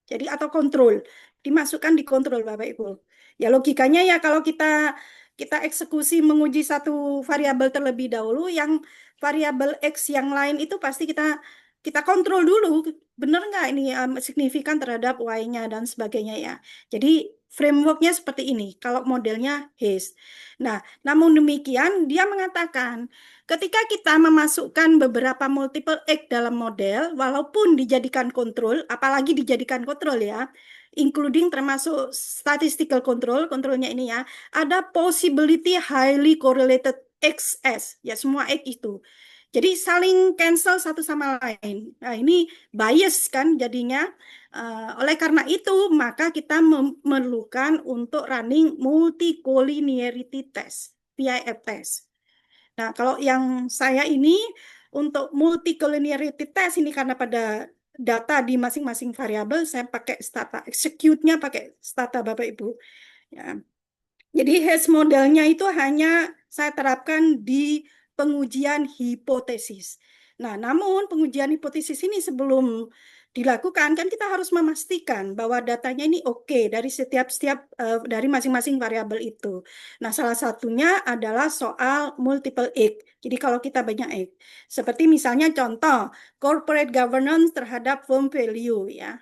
Jadi atau kontrol. Dimasukkan di kontrol Bapak Ibu. Ya logikanya ya kalau kita eksekusi menguji satu variabel terlebih dahulu, yang variabel X yang lain itu pasti kita kontrol dulu, benar nggak ini signifikan terhadap Y-nya dan sebagainya ya. Jadi frameworknya seperti ini, kalau modelnya HACE. Nah, namun demikian dia mengatakan ketika kita memasukkan beberapa multiple X dalam model, walaupun dijadikan kontrol, apalagi dijadikan kontrol ya, including termasuk statistical control, kontrolnya ini ya, ada possibility highly correlated XS, ya semua X itu. Jadi saling cancel satu sama lain. Nah, ini bias kan jadinya. Oleh karena itu, maka kita memerlukan untuk running multicollinearity test, PIF test. Nah, kalau yang saya ini untuk multicollinearity test ini karena pada data di masing-masing variabel, saya pakai stata, execute-nya pakai stata Bapak Ibu. Ya. Jadi Hess modelnya itu hanya saya terapkan di pengujian hipotesis. Nah, namun pengujian hipotesis ini sebelum dilakukan kan kita harus memastikan bahwa datanya ini oke dari setiap dari masing-masing variabel itu. Nah, salah satunya adalah soal multiple X. Jadi kalau kita banyak X, seperti misalnya contoh corporate governance terhadap firm value ya.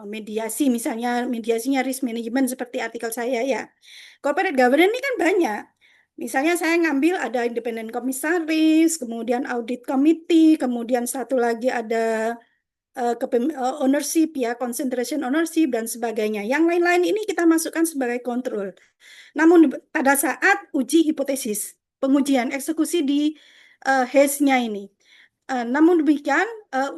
Mediasi misalnya mediasinya risk management seperti artikel saya ya. Corporate governance ini kan banyak. Misalnya saya ngambil ada independent komisaris, kemudian audit committee, kemudian satu lagi ada ownership ya, concentration ownership dan sebagainya. Yang lain-lain ini kita masukkan sebagai kontrol. Namun pada saat uji hipotesis, pengujian eksekusi di Hess-nya ini. Namun demikian,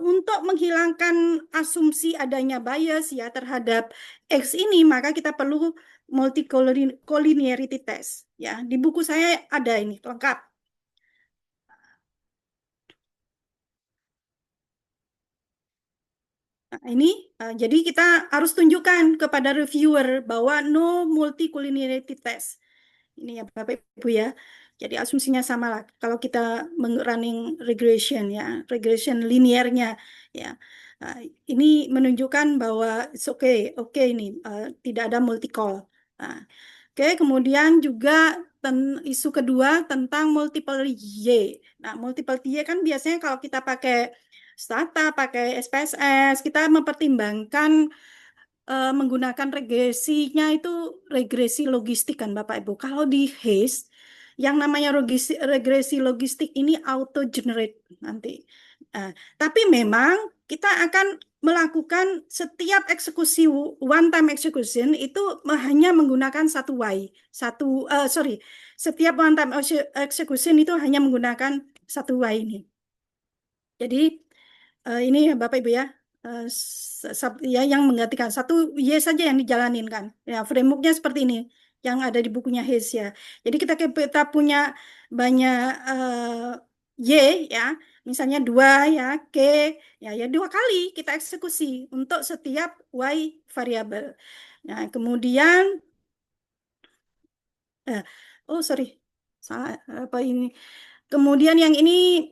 untuk menghilangkan asumsi adanya bias ya terhadap X ini, maka kita perlu multicollinearity test. Ya, di buku saya ada ini lengkap. Nah, ini jadi kita harus tunjukkan kepada reviewer bahwa no multicollinearity test. Ini ya Bapak Ibu ya. Jadi asumsinya sama lah. Kalau kita running regression ya, regression linearnya ya. Nah, ini menunjukkan bahwa oke ini tidak ada multicol. Nah, oke, kemudian juga isu kedua tentang multiple Y. Nah, multiple Y kan biasanya kalau kita pakai Stata, pakai SPSS, kita mempertimbangkan menggunakan regresinya itu regresi logistik kan Bapak Ibu. Kalau di Hess, yang namanya regresi logistik ini auto generate nanti. Tapi memang kita akan melakukan setiap eksekusi one time execution itu hanya menggunakan satu Y, setiap one time execution itu hanya menggunakan satu Y ini. Jadi ini ya Bapak Ibu ya, ya yang menggantikan satu Y saja yang dijalanin kan. Ya frameworknya seperti ini yang ada di bukunya Hess ya. Jadi kita punya banyak Y ya, misalnya 2 ya, K ya 2 kali kita eksekusi untuk setiap Y variabel. Nah, kemudian sorry. Salah apa ini? Kemudian yang ini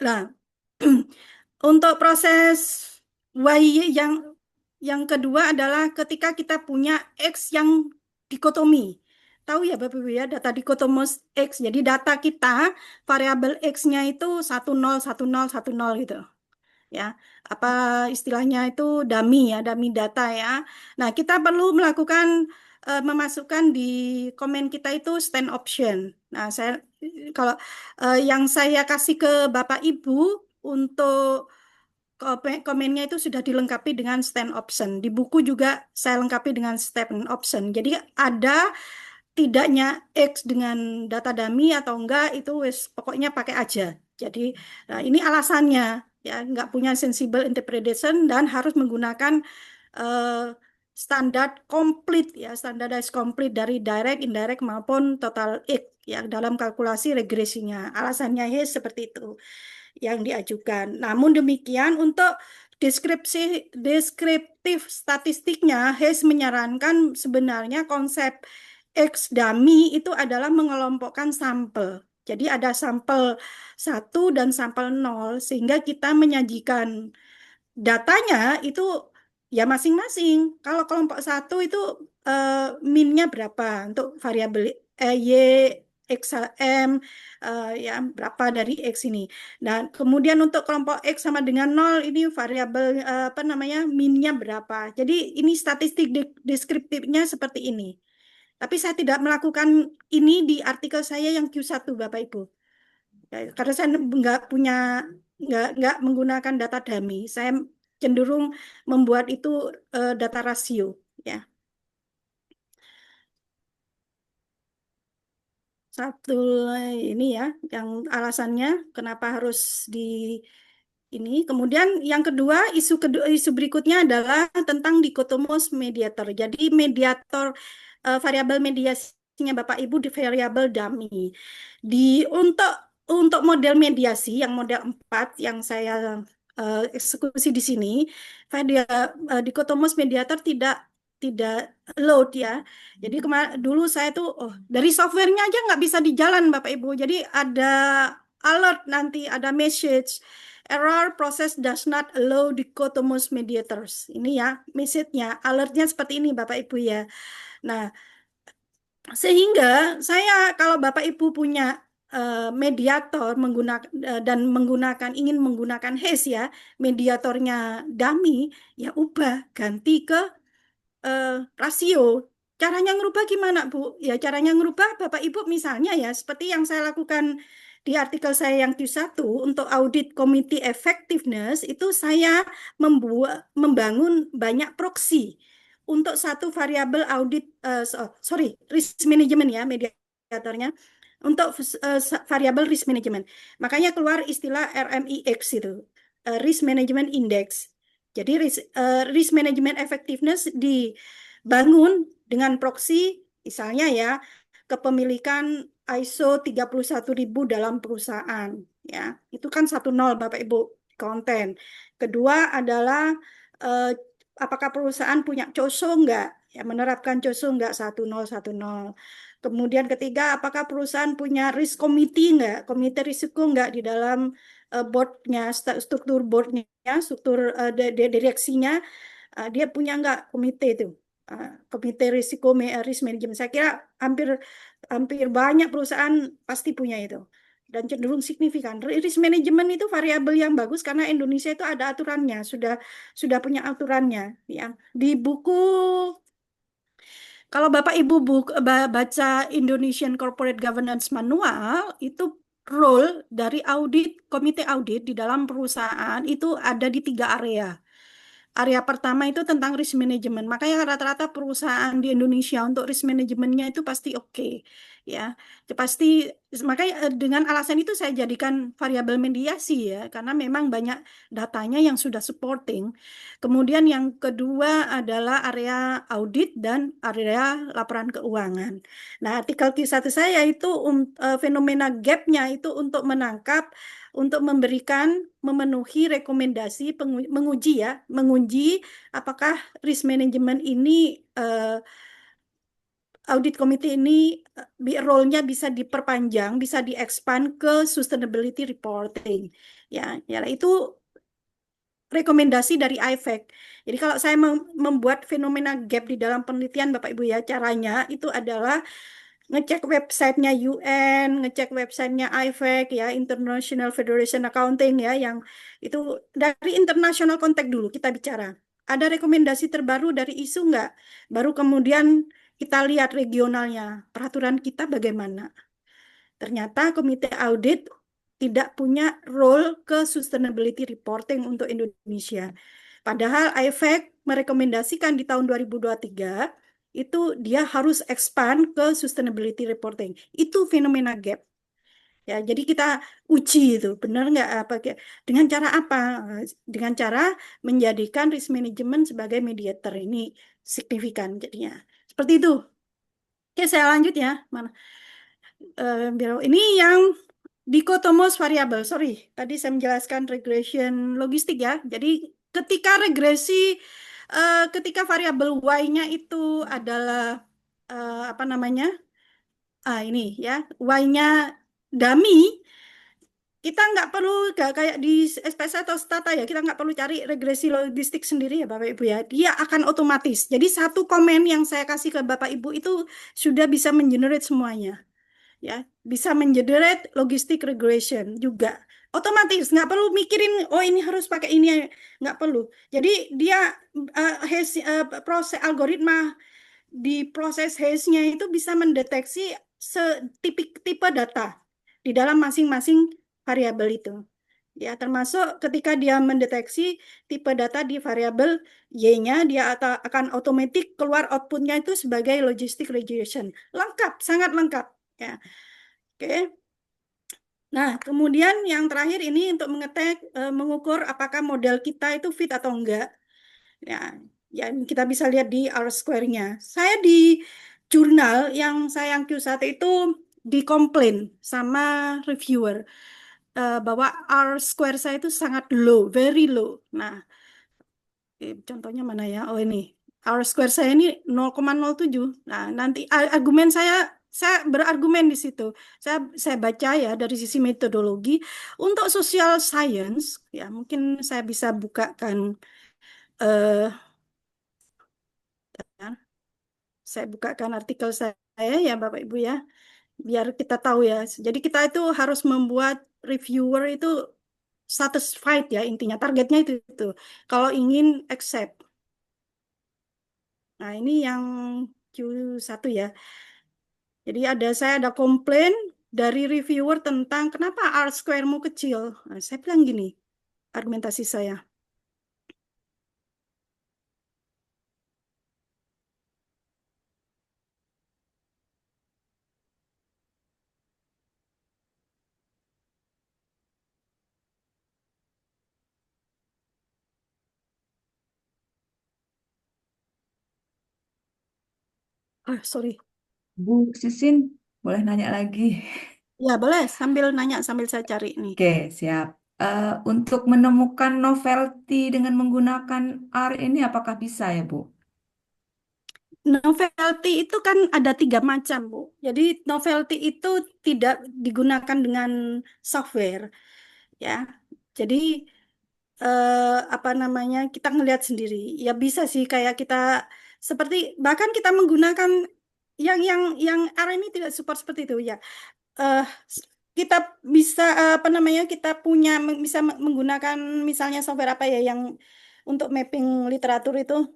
nah untuk proses Y yang kedua adalah ketika kita punya X yang dikotomi. Tahu ya Bapak Ibu ya, data dikotomos X. Jadi data kita variabel X-nya itu 10 10 10 gitu. Ya, apa istilahnya itu dummy ya, dummy data ya. Nah, kita perlu melakukan memasukkan di komen kita itu stand option. Nah, kalau yang saya kasih ke Bapak Ibu untuk komennya itu sudah dilengkapi dengan stand option. Di buku juga saya lengkapi dengan stand option. Jadi ada tidaknya X dengan data dummy atau enggak itu pokoknya pakai aja. Jadi ini alasannya ya nggak punya sensible interpretation dan harus menggunakan standar komplit ya standardized komplit dari direct, indirect maupun total X ya dalam kalkulasi regresinya. Alasannya seperti itu yang diajukan. Namun demikian untuk deskriptif statistiknya, Hess menyarankan sebenarnya konsep X dummy itu adalah mengelompokkan sampel. Jadi ada sampel 1 dan sampel 0 sehingga kita menyajikan datanya itu ya masing-masing. Kalau kelompok 1 itu minnya berapa untuk variabel Y XM ya berapa dari X ini. Dan kemudian untuk kelompok X sama dengan 0 ini variabel apa namanya minnya berapa. Jadi ini statistik deskriptifnya seperti ini. Tapi saya tidak melakukan ini di artikel saya yang Q1 Bapak Ibu. Karena saya nggak menggunakan data dummy. Saya cenderung membuat itu data rasio ya. Satu ini ya, yang alasannya kenapa harus di ini. Kemudian yang kedua, isu berikutnya adalah tentang dikotomos mediator. Jadi mediator variabel mediasinya Bapak Ibu di variabel dummy. Untuk model mediasi yang model 4 yang saya eksekusi di sini, dikotomus mediator tidak load ya. Jadi dulu saya tuh dari softwarenya aja nggak bisa di jalan Bapak Ibu. Jadi ada alert nanti, ada message error process does not allow dichotomous mediators. Ini ya message-nya, alertnya seperti ini Bapak Ibu ya. Nah, sehingga saya kalau Bapak Ibu punya mediator menggunakan ingin menggunakan hash ya, mediatornya dummy, ya ubah ganti ke rasio. Caranya ngerubah gimana, Bu? Ya caranya ngerubah Bapak Ibu misalnya ya seperti yang saya lakukan di artikel saya yang Q1 untuk audit committee effectiveness itu saya membangun banyak proxy untuk satu variabel audit risk management ya mediatornya untuk variabel risk management. Makanya keluar istilah RMIX itu, risk management index. Jadi risk management effectiveness dibangun dengan proxy, misalnya ya, kepemilikan ISO 31000 dalam perusahaan. Ya, itu kan 1.0 Bapak Ibu konten. Kedua adalah apakah perusahaan punya COSO enggak? Ya, menerapkan COSO enggak 1.0. Kemudian ketiga, apakah perusahaan punya risk committee enggak? Komite risiko enggak di dalam boardnya, struktur boardnya, struktur direksinya, dia punya enggak komite itu, komite risiko risk management. Saya kira hampir banyak perusahaan pasti punya itu dan cenderung signifikan. Risk management itu variabel yang bagus karena Indonesia itu ada aturannya, sudah punya aturannya. Ya, di buku kalau Bapak Ibu baca Indonesian Corporate Governance Manual, itu role dari komite audit di dalam perusahaan itu ada di 3 area. Area pertama itu tentang risk management. Makanya rata-rata perusahaan di Indonesia untuk risk manajemennya itu pasti oke. Ya, pasti makanya dengan alasan itu saya jadikan variabel mediasi ya, karena memang banyak datanya yang sudah supporting. Kemudian yang kedua adalah area audit dan area laporan keuangan. Nah, artikel Q1 saya itu fenomena gap-nya itu untuk menangkap, untuk memenuhi rekomendasi menguji apakah risk management ini audit committee ini role-nya bisa diperpanjang, bisa di-expand ke sustainability reporting. Ya, itu rekomendasi dari IFAC. Jadi kalau saya membuat fenomena gap di dalam penelitian Bapak Ibu ya, caranya itu adalah ngecek websitenya UN, ngecek websitenya IFAC ya, International Federation Accounting ya, yang itu dari international contact dulu kita bicara. Ada rekomendasi terbaru dari ISU nggak? Baru kemudian kita lihat regionalnya, peraturan kita bagaimana. Ternyata komite audit tidak punya role ke sustainability reporting untuk Indonesia. Padahal IFAC merekomendasikan di tahun 2023 itu dia harus expand ke sustainability reporting. Itu fenomena gap. Ya, jadi kita uji itu benar nggak apa dengan cara apa? Dengan cara menjadikan risk management sebagai mediator ini signifikan jadinya. Seperti itu. Oke, saya lanjut ya. Mana? Ini yang dikotomos variabel. Sorry, tadi saya menjelaskan regression logistik ya. Jadi ketika regresi, ketika variabel y-nya itu adalah apa namanya? Ini ya, y-nya dummy. Kita nggak perlu kayak di SPSS atau Stata ya, kita nggak perlu cari regresi logistik sendiri ya Bapak Ibu ya. Dia akan otomatis. Jadi satu komen yang saya kasih ke Bapak Ibu itu sudah bisa mengenerate semuanya. Ya, bisa mengenerate logistik regression juga. Otomatis, nggak perlu mikirin, oh ini harus pakai ini, nggak perlu. Jadi dia proses algoritma di proses hash-nya itu bisa mendeteksi tipe data di dalam masing-masing variabel itu. Ya, termasuk ketika dia mendeteksi tipe data di variabel Y-nya, dia akan otomatis keluar outputnya itu sebagai logistic regression. Lengkap, sangat lengkap. Ya. Oke. Nah, kemudian yang terakhir ini untuk mengukur apakah model kita itu fit atau enggak. Ya, kita bisa lihat di R-square-nya. Saya di jurnal yang saya Q1 itu dikomplain sama reviewer. bahwa R square saya itu sangat low, very low. Nah, contohnya mana ya? Oh ini, R square saya ini 0,07. Nah, nanti argumen saya berargumen di situ. Saya baca ya dari sisi metodologi untuk social science ya, mungkin saya bisa bukakan eh saya bukakan artikel saya ya Bapak Ibu ya, biar kita tahu ya. Jadi kita itu harus membuat reviewer itu satisfied ya, intinya targetnya itu. Kalau ingin accept. Nah, ini yang Q1 ya. Jadi saya ada komplain dari reviewer tentang kenapa R square-mu kecil. Nah, saya bilang gini, argumentasi saya. Sorry.
Bu Sisin, boleh nanya lagi?
Ya, boleh sambil nanya sambil saya cari nih.
Oke, siap. Untuk menemukan novelty dengan menggunakan R ini apakah bisa ya, Bu?
Novelty itu kan ada 3 macam, Bu. Jadi novelty itu tidak digunakan dengan software, ya. Jadi apa namanya, kita ngelihat sendiri. Ya bisa sih kayak kita seperti bahkan kita menggunakan yang R ini tidak support seperti itu ya. Eh, kita bisa apa namanya, kita bisa menggunakan misalnya software apa ya yang untuk mapping literatur itu.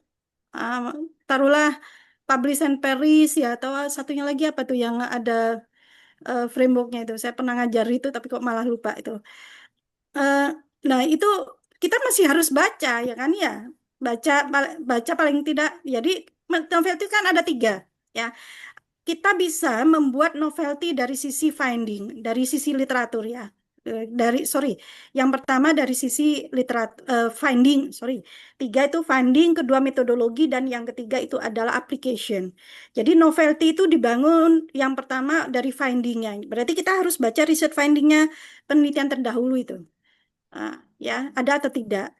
Ah, taruhlah Publish and Perish ya, atau satunya lagi apa tuh yang ada frameworknya itu. Saya pernah ngajar itu tapi kok malah lupa itu. Eh, nah itu kita masih harus baca ya kan ya, baca paling tidak. Jadi novel itu kan ada 3 ya. Kita bisa membuat novelty dari sisi finding, dari sisi literatur ya. Sorry, yang pertama dari sisi literatur finding, sorry. 3 itu finding, kedua metodologi, dan yang ketiga itu adalah application. Jadi novelty itu dibangun yang pertama dari findingnya. Berarti kita harus baca riset findingnya penelitian terdahulu itu. Ya, ada atau tidak.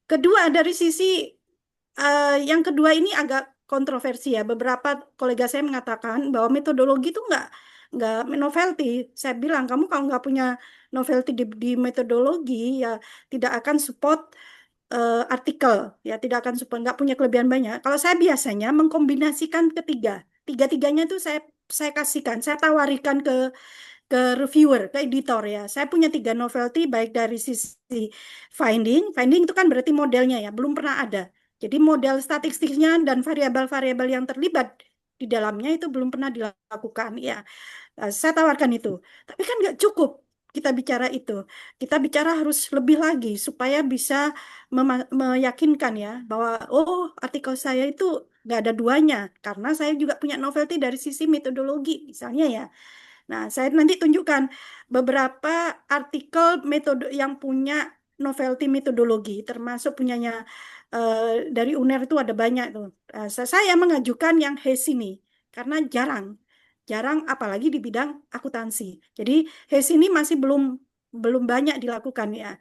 Kedua dari sisi yang kedua ini agak kontroversi ya. Beberapa kolega saya mengatakan bahwa metodologi itu nggak novelty. Saya bilang kamu kalau nggak punya novelty di metodologi ya tidak akan support artikel ya, tidak akan support, nggak punya kelebihan banyak. Kalau saya biasanya mengkombinasikan tiga-tiganya itu saya kasihkan, saya tawarikan ke reviewer, ke editor ya. Saya punya 3 novelty baik dari sisi finding itu kan berarti modelnya ya, belum pernah ada. Jadi model statistiknya dan variabel-variabel yang terlibat di dalamnya itu belum pernah dilakukan ya. Saya tawarkan itu. Tapi kan nggak cukup kita bicara itu. Kita bicara harus lebih lagi supaya bisa meyakinkan ya bahwa oh artikel saya itu nggak ada duanya karena saya juga punya novelty dari sisi metodologi misalnya ya. Nah, saya nanti tunjukkan beberapa artikel metode yang punya novelty metodologi, termasuk punyanya dari UNER itu ada banyak tuh. Saya mengajukan yang HES ini karena jarang apalagi di bidang akuntansi. Jadi HES ini masih belum banyak dilakukan ya.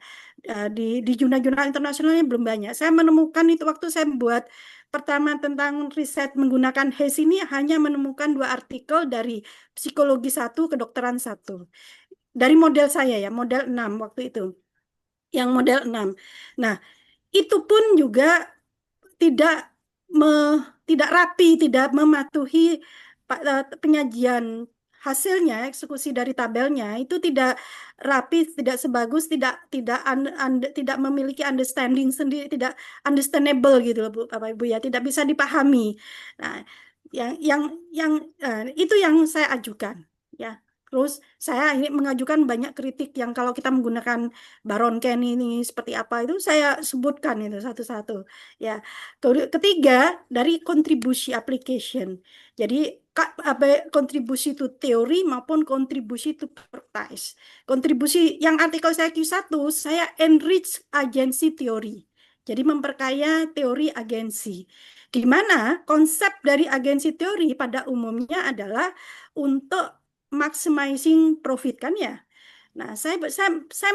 Di jurnal-jurnal internasionalnya belum banyak. Saya menemukan itu waktu saya membuat pertama tentang riset menggunakan HES ini hanya menemukan 2 artikel dari psikologi 1, kedokteran 1. Dari model saya ya, model 6 waktu itu. Yang model 6. Nah, itu pun juga tidak tidak rapi, tidak mematuhi penyajian hasilnya, eksekusi dari tabelnya itu tidak rapi, tidak sebagus, tidak memiliki understanding sendiri, tidak understandable gitu loh Bu, Bapak Ibu ya, tidak bisa dipahami. Nah, itu yang saya ajukan ya. Terus saya mengajukan banyak kritik yang kalau kita menggunakan Baron Ken ini seperti apa itu saya sebutkan itu satu-satu ya. Ketiga dari kontribusi application. Jadi kontribusi itu teori maupun kontribusi itu practice. Kontribusi yang artikel saya Q1 saya enrich agensi teori. Jadi memperkaya teori agensi. Di mana konsep dari agensi teori pada umumnya adalah untuk maximizing profit kan ya. Nah, saya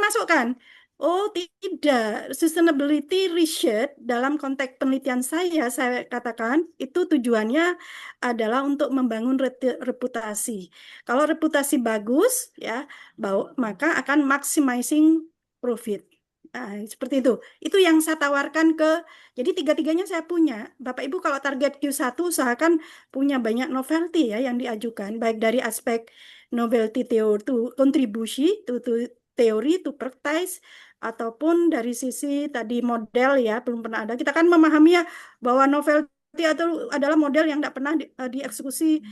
masukkan. Oh, tidak. Sustainability research dalam konteks penelitian saya katakan itu tujuannya adalah untuk membangun reputasi. Kalau reputasi bagus, ya, maka akan maximizing profit. Nah, seperti itu. Itu yang saya tawarkan jadi tiga-tiganya saya punya. Bapak Ibu kalau target Q1 usahakan punya banyak novelty ya yang diajukan, baik dari aspek novelty teori to kontribusi to teori to practice ataupun dari sisi tadi model ya belum pernah ada. Kita kan memahami ya bahwa novelty adalah model yang tidak pernah dieksekusi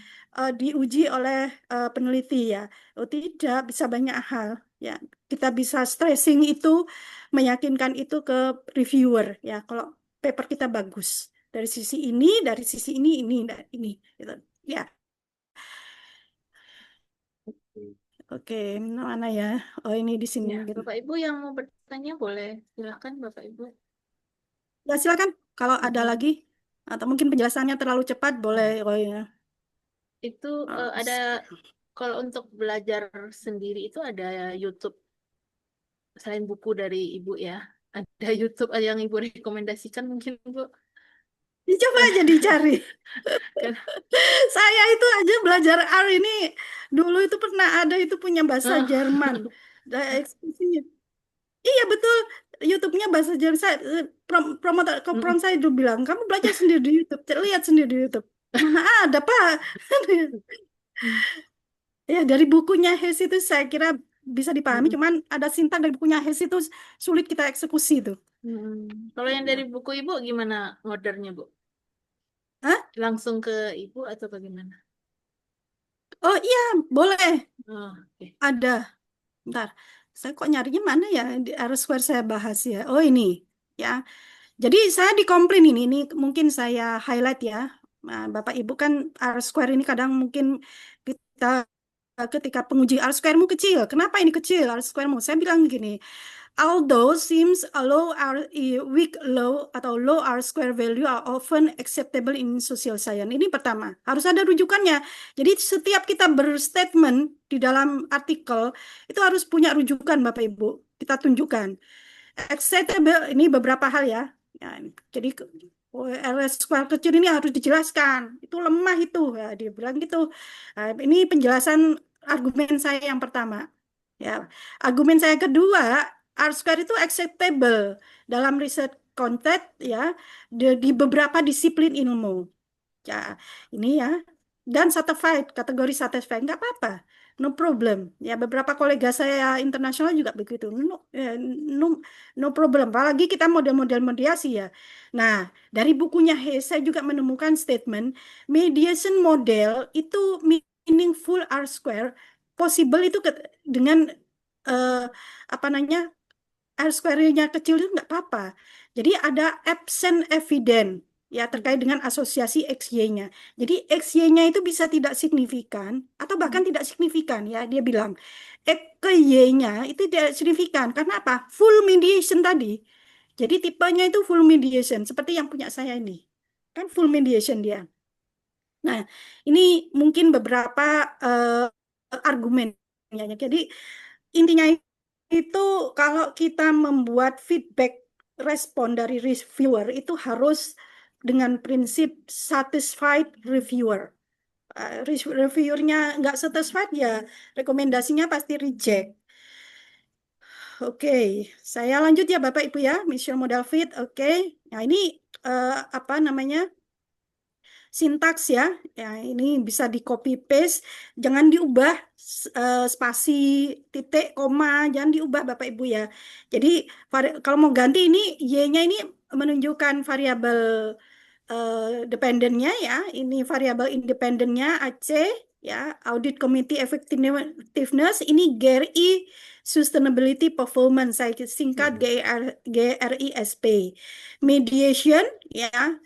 diuji oleh peneliti ya. Oh tidak, bisa banyak hal ya. Kita bisa stressing itu, meyakinkan itu ke reviewer ya. Kalau paper kita bagus dari sisi ini, ini gitu. Ya. Oke, mana ya? Oh, ini di sini
Ya,
gitu.
Bapak Ibu yang mau bertanya boleh silakan Bapak Ibu.
Ya, silakan. Kalau ada lagi atau mungkin penjelasannya terlalu cepat, boleh. Oh, ya.
Itu
Oh,
ada kalau untuk belajar sendiri itu ada YouTube selain buku dari Ibu ya. Ada YouTube yang Ibu rekomendasikan mungkin Bu.
Coba aja dicari.
Kan-
Saya itu aja belajar R ini dulu itu pernah ada itu punya bahasa Jerman. Eksekusinya. Iya betul. YouTube-nya bahasa Jerman. Promotor kopron saya dulu bilang, kamu belajar sendiri di YouTube, lihat sendiri di YouTube. Mana ada Pak? Ya dari bukunya Hess itu saya kira bisa dipahami, cuman ada sintang dari bukunya Hess itu sulit kita eksekusi itu.
Kalau yang dari buku Ibu gimana ordernya Bu?
Hah?
Langsung ke Ibu atau bagaimana?
Oh iya, boleh.
Oh, oke.
Ada. Bentar. Saya kok nyarinya mana ya? Di R-square saya bahas ya. Oh ini. Ya. Jadi saya dikomplain ini mungkin saya highlight ya. Nah, Bapak Ibu kan R-square ini kadang mungkin kita ketika penguji R-square-mu kecil. Kenapa ini kecil R-square-mu? Saya bilang gini, although seems a low R, weak low atau low R square value are often acceptable in social science. Ini pertama, harus ada rujukannya. Jadi setiap kita berstatement di dalam artikel itu harus punya rujukan Bapak Ibu. Kita tunjukkan. Acceptable ini beberapa hal ya. Ya, jadi R square kecil ini harus dijelaskan. Itu lemah itu ya, dia bilang gitu. Nah, ini penjelasan argumen saya yang pertama. Ya, argumen saya kedua, R square itu acceptable dalam riset konteks ya di beberapa disiplin ilmu. Ya, ini ya. Dan certified, kategori satisfied, nggak apa-apa. No problem. Ya, beberapa kolega saya internasional juga begitu. No, no problem. Apalagi kita model-model mediasi ya. Nah, dari bukunya Hayes, saya juga menemukan statement, mediation model itu meaningful R square, possible itu dengan apa namanya, R square-nya kecil itu nggak apa-apa. Jadi ada absent evidence ya terkait dengan asosiasi XY-nya. Jadi XY-nya itu bisa tidak signifikan atau bahkan tidak signifikan ya dia bilang. X ke Y-nya itu tidak signifikan. Karena apa? Full mediation tadi. Jadi tipenya itu full mediation seperti yang punya saya ini. Kan full mediation dia. Nah, ini mungkin beberapa argumennya. Jadi intinya itu kalau kita membuat feedback respon dari reviewer itu harus dengan prinsip satisfied reviewer. Reviewernya nggak satisfied ya rekomendasinya pasti reject. Oke, saya lanjut ya Bapak Ibu ya, mission model fit. Oke, nah ini apa namanya? Sintaks ya, ya ini bisa di copy paste, jangan diubah spasi, titik, koma, jangan diubah Bapak Ibu ya. Jadi kalau mau ganti ini y-nya ini menunjukkan variabel dependennya ya, ini variabel independennya AC ya, audit committee effectiveness ini GRI sustainability performance saya singkat GRISP. Mediation ya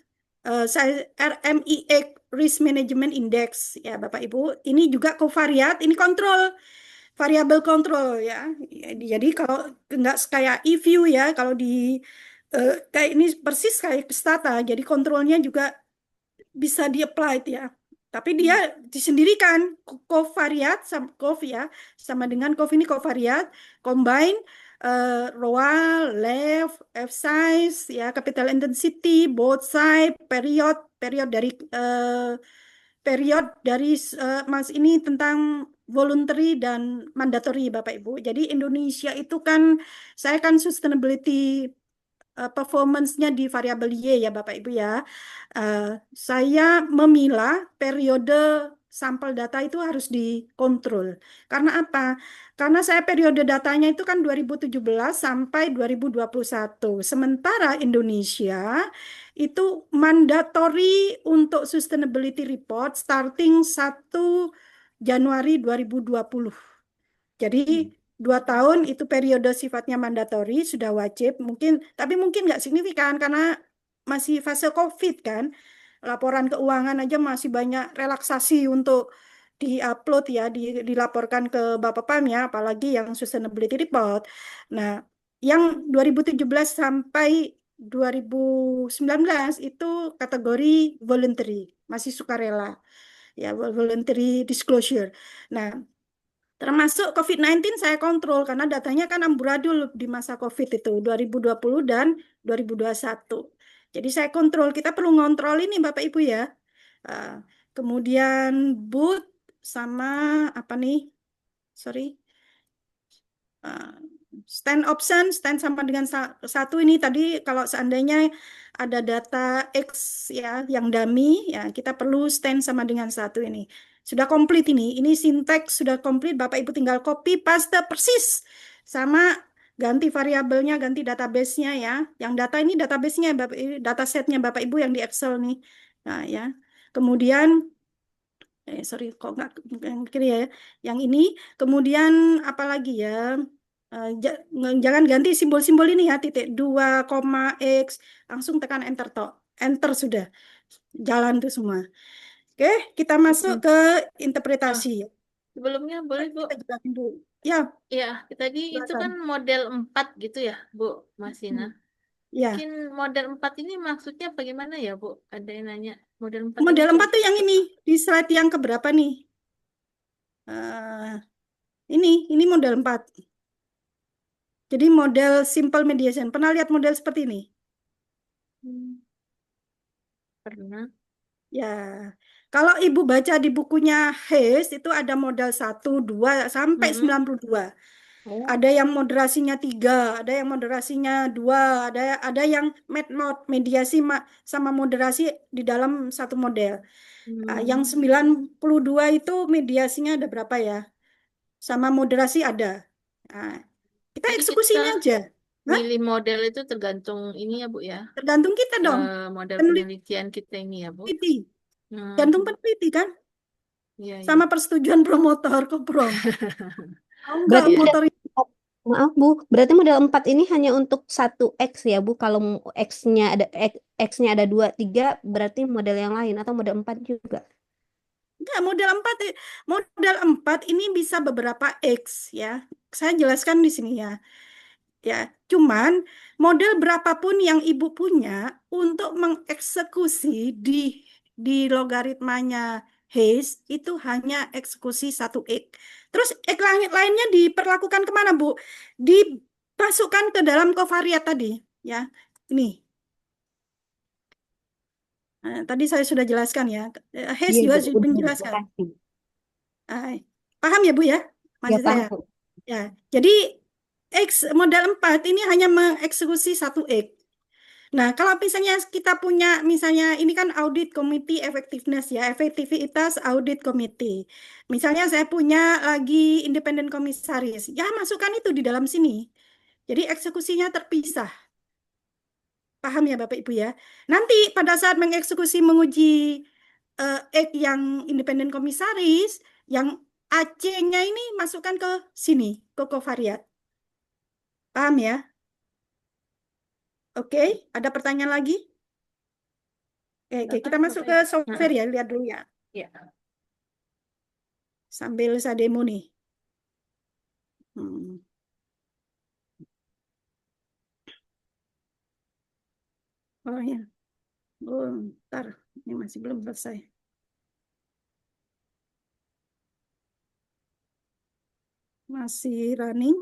RMIX Risk Management Index ya Bapak Ibu ini juga covariat ini kontrol variabel kontrol ya jadi kalau nggak kayak e-view ya kalau di kayak ini persis kayak stata jadi kontrolnya juga bisa di-applied ya Tapi dia disendirikan covariat cov ya, sama dengan cov ini covariat combine ROA, left, F size ya, capital intensity, both side, period dari Mas ini tentang voluntary dan mandatory Bapak Ibu. Jadi Indonesia itu kan saya kan sustainability performance-nya di variabel Y ya Bapak Ibu ya. Saya memilah periode sampel data itu harus dikontrol. Karena apa? Karena saya periode datanya itu kan 2017 sampai 2021. Sementara Indonesia itu mandatory untuk sustainability report starting 1 Januari 2020. Jadi 2 tahun itu periode sifatnya mandatori, sudah wajib, tapi mungkin nggak signifikan karena masih fase COVID kan. Laporan keuangan aja masih banyak relaksasi untuk diupload ya, dilaporkan ke Bapak PAM ya, apalagi yang sustainability report. Nah, yang 2017 sampai 2019 itu kategori voluntary, masih sukarela ya, voluntary disclosure. Nah, termasuk COVID-19 saya kontrol karena datanya kan amburadul di masa COVID itu 2020 dan 2021. Jadi saya kontrol, kita perlu ngontrol ini Bapak Ibu ya. Kemudian boot sama apa nih? Sorry. Stand option, stand sama dengan satu ini tadi kalau seandainya ada data X ya yang dummy ya kita perlu stand sama dengan satu ini. Sudah komplit ini sinteks sudah komplit Bapak Ibu tinggal copy paste persis sama ganti variabelnya, ganti database-nya ya. Yang data ini database-nya datasetnya Bapak Ibu yang di Excel nih. Nah ya. Kemudian sorry kok nggak kiri ya. Yang ini kemudian apa lagi ya? Jangan ganti simbol-simbol ini ya, titik 2, X, langsung tekan enter toh. Enter sudah. Jalan tuh semua. Oke, kita masuk ke interpretasi.
Sebelumnya boleh Bu?
Kita jelasin dulu. Ya,
Ya, tadi itu
silakan.
kan model 4 gitu ya, Bu Masina.
Ya.
Mungkin model 4 ini maksudnya bagaimana ya, Bu? Ada yang nanya. Model 4
Model
ini
4 tuh yang ini, di slide yang keberapa nih? Ini model 4. Jadi model simple mediation. Pernah lihat model seperti ini?
Pernah.
Ya, kalau Ibu baca di bukunya Hayes itu ada modal 1, 2, sampai 92.
Oh.
Ada yang moderasinya 3, ada yang moderasinya 2, ada yang mediasi sama moderasi di dalam satu model. Yang 92 itu mediasinya ada berapa ya? Sama moderasi ada. Nah, kita
Jadi
eksekusi
kita
ini aja. Hah?
milih model itu tergantung ini ya, Bu ya.
Tergantung kita dong.
Model
Peneliti.
penelitian kita ini ya, Bu.
Gantung peneliti kan?
Iya,
Sama persetujuan promotor komprom. Enggak
Berarti
motor
maaf Bu, berarti model 4 ini hanya untuk satu X ya Bu. Kalau X-nya ada 2, 3, berarti model yang lain atau model 4 juga.
enggak, model 4 ini bisa beberapa X ya. Saya jelaskan di sini ya. Ya, cuman model berapapun yang Ibu punya untuk mengeksekusi di logaritmanya Hayes itu hanya eksekusi 1 X. Terus X lainnya diperlakukan kemana, Bu? Dimasukkan ke dalam covariat tadi, ya. Ini. Nah, tadi saya sudah jelaskan ya. Hayes
Iya
juga
Bu,
sudah
udah,
menjelaskan.
makasih.
Paham ya, Bu ya?
Ya
Maksud
paham
saya.
Bu.
Ya, jadi model 4 ini hanya mengeksekusi 1 X. Nah, kalau misalnya kita punya, misalnya ini kan audit committee effectiveness ya, efektivitas audit committee. Misalnya saya punya lagi independent komisaris, ya masukkan itu di dalam sini. Jadi eksekusinya terpisah. Paham ya Bapak Ibu ya? Nanti pada saat mengeksekusi menguji yang independent komisaris, yang AC-nya ini masukkan ke sini, ke covariat. Paham ya? Oke, ada pertanyaan lagi? Oke, kita masuk ke software ya, lihat dulu ya.
Ya.
Sambil saya demo nih. Oh ya, ntar ini masih belum selesai. Masih running.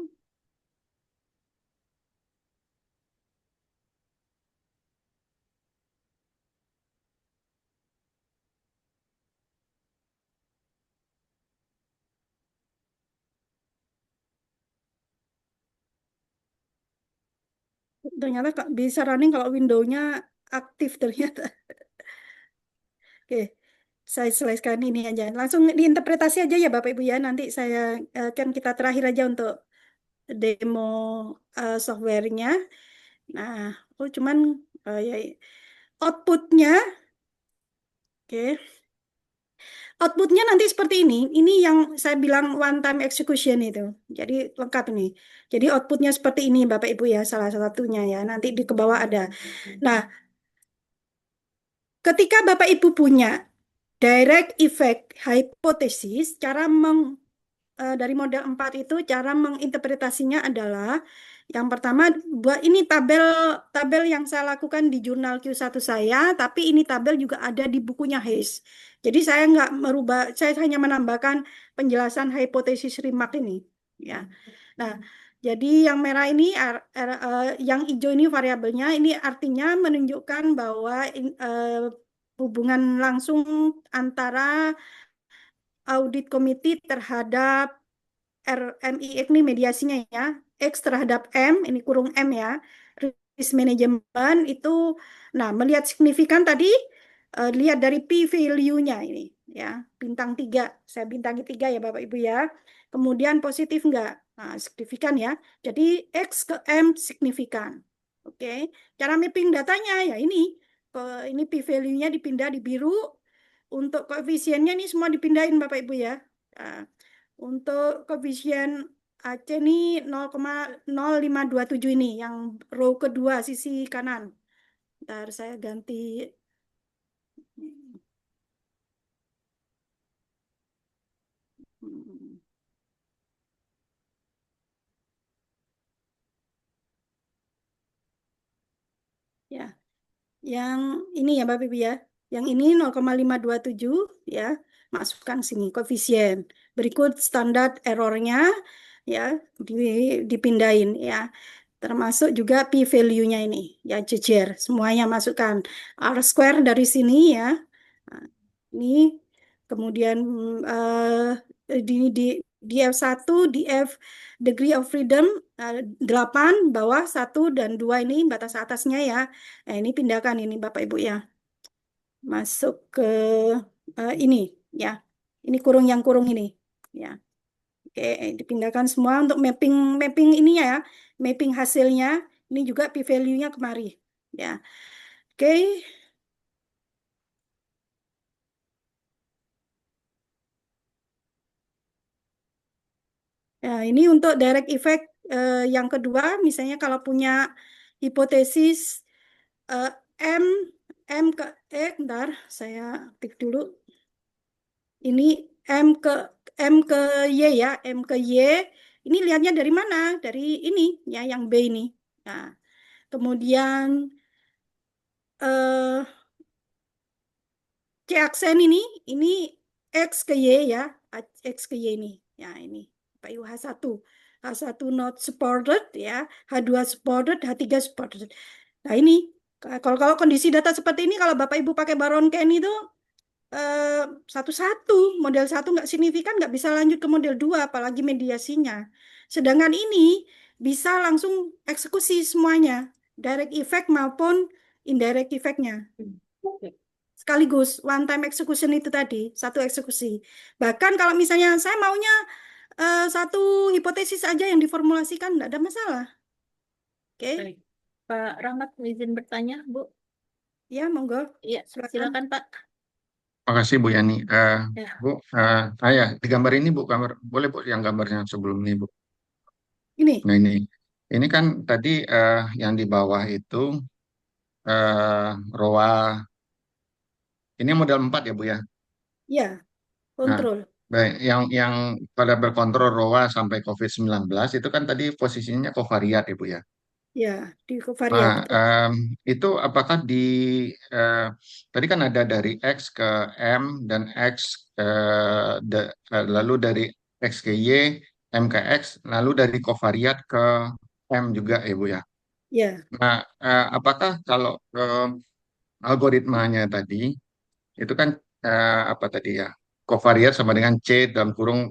Ternyata bisa running kalau window-nya aktif ternyata. Oke, saya selesaikan ini aja. Langsung diinterpretasi aja ya Bapak Ibu ya. Nanti saya kan kita terakhir aja untuk demo softwarenya. Nah, cuman ya, outputnya, oke, outputnya nanti seperti ini. Ini yang saya bilang one time execution itu. Jadi lengkap ini. Jadi outputnya seperti ini Bapak Ibu ya, salah satunya ya. Nanti di ke bawah ada. Nah, ketika Bapak Ibu punya direct effect hypothesis, dari model 4 itu cara menginterpretasinya adalah yang pertama buat ini tabel tabel yang saya lakukan di jurnal Q1 saya, tapi ini tabel juga ada di bukunya Hayes. Jadi saya nggak merubah, saya hanya menambahkan penjelasan hipotesis remark ini. Ya. Nah, jadi yang merah ini, yang hijau ini variabelnya, ini artinya menunjukkan bahwa hubungan langsung antara audit komite terhadap RMI ini mediasinya ya, X terhadap M, ini kurung M ya, risk management itu, nah melihat signifikan tadi, lihat dari P value-nya ini ya, bintang 3, saya bintangi 3 ya Bapak Ibu ya, kemudian positif enggak, nah signifikan ya, jadi X ke M signifikan, oke, cara mapping datanya ya ini P value-nya dipindah di biru, untuk koefisiennya ini semua dipindahin Bapak Ibu ya. Nah, untuk koefisien AC ini 0,0527 ini yang row kedua sisi kanan. Ntar saya ganti. Ya, yang ini ya Bapak Ibu ya. Yang ini 0,527 ya, masukkan sini koefisien. Berikut standar errornya ya, dipindahin ya. Termasuk juga P value-nya ini ya, jejer semuanya masukkan R square dari sini ya. Nah, ini kemudian di F1 di F degree of freedom 8 bawah 1 dan 2 ini batas atasnya ya. Nah, ini pindahkan ini Bapak Ibu ya. Masuk ke ini ya. Ini kurung yang kurung ini ya. Oke, dipindahkan semua untuk mapping mapping ini ya, mapping hasilnya. Ini juga p value-nya kemari ya. Oke. Nah, ini untuk direct effect yang kedua, misalnya kalau punya hipotesis eh, M M ke bentar, saya aktif dulu. Ini M ke Y ya, M ke Y. Ini lihatnya dari mana? Dari ini ya, yang B ini. Nah, kemudian eh, C aksen ini X ke Y ya, X ke Y ini. Ya ini, Pak Ibu H1. H1 not supported ya, H2 supported, H3 supported. Nah ini, kalau kondisi data seperti ini, kalau Bapak Ibu pakai Baron Ken itu, satu-satu, model 1 nggak signifikan, nggak bisa lanjut ke model 2, apalagi mediasinya. Sedangkan ini bisa langsung eksekusi semuanya, direct effect maupun indirect effect-nya. Sekaligus one time execution itu tadi, satu eksekusi. Bahkan kalau misalnya saya maunya satu hipotesis aja yang diformulasikan, nggak ada masalah. Oke.
Baik. Pak Rahmat izin bertanya, Bu.
Ya, monggo.
Iya, silakan Pak.
Makasih Bu Yani.
Ya.
Bu, ya di gambar ini Bu, boleh Bu yang gambarnya sebelum ini Bu.
Ini.
Nah ini kan tadi yang di bawah itu ROA. Ini model 4 ya Bu ya.
Ya,
Nah,
kontrol.
baik, yang pada berkontrol ROA sampai COVID-19 itu kan tadi posisinya kovariat ya Bu ya.
Ya, di
Nah,
kovariat.
itu apakah eh, tadi kan ada dari X ke M dan X lalu dari X ke Y M ke X, lalu dari kovariat ke M juga ya Bu ya.
Ya,
Nah, apakah kalau algoritmanya tadi itu kan apa tadi ya, kovariat sama dengan C dalam kurung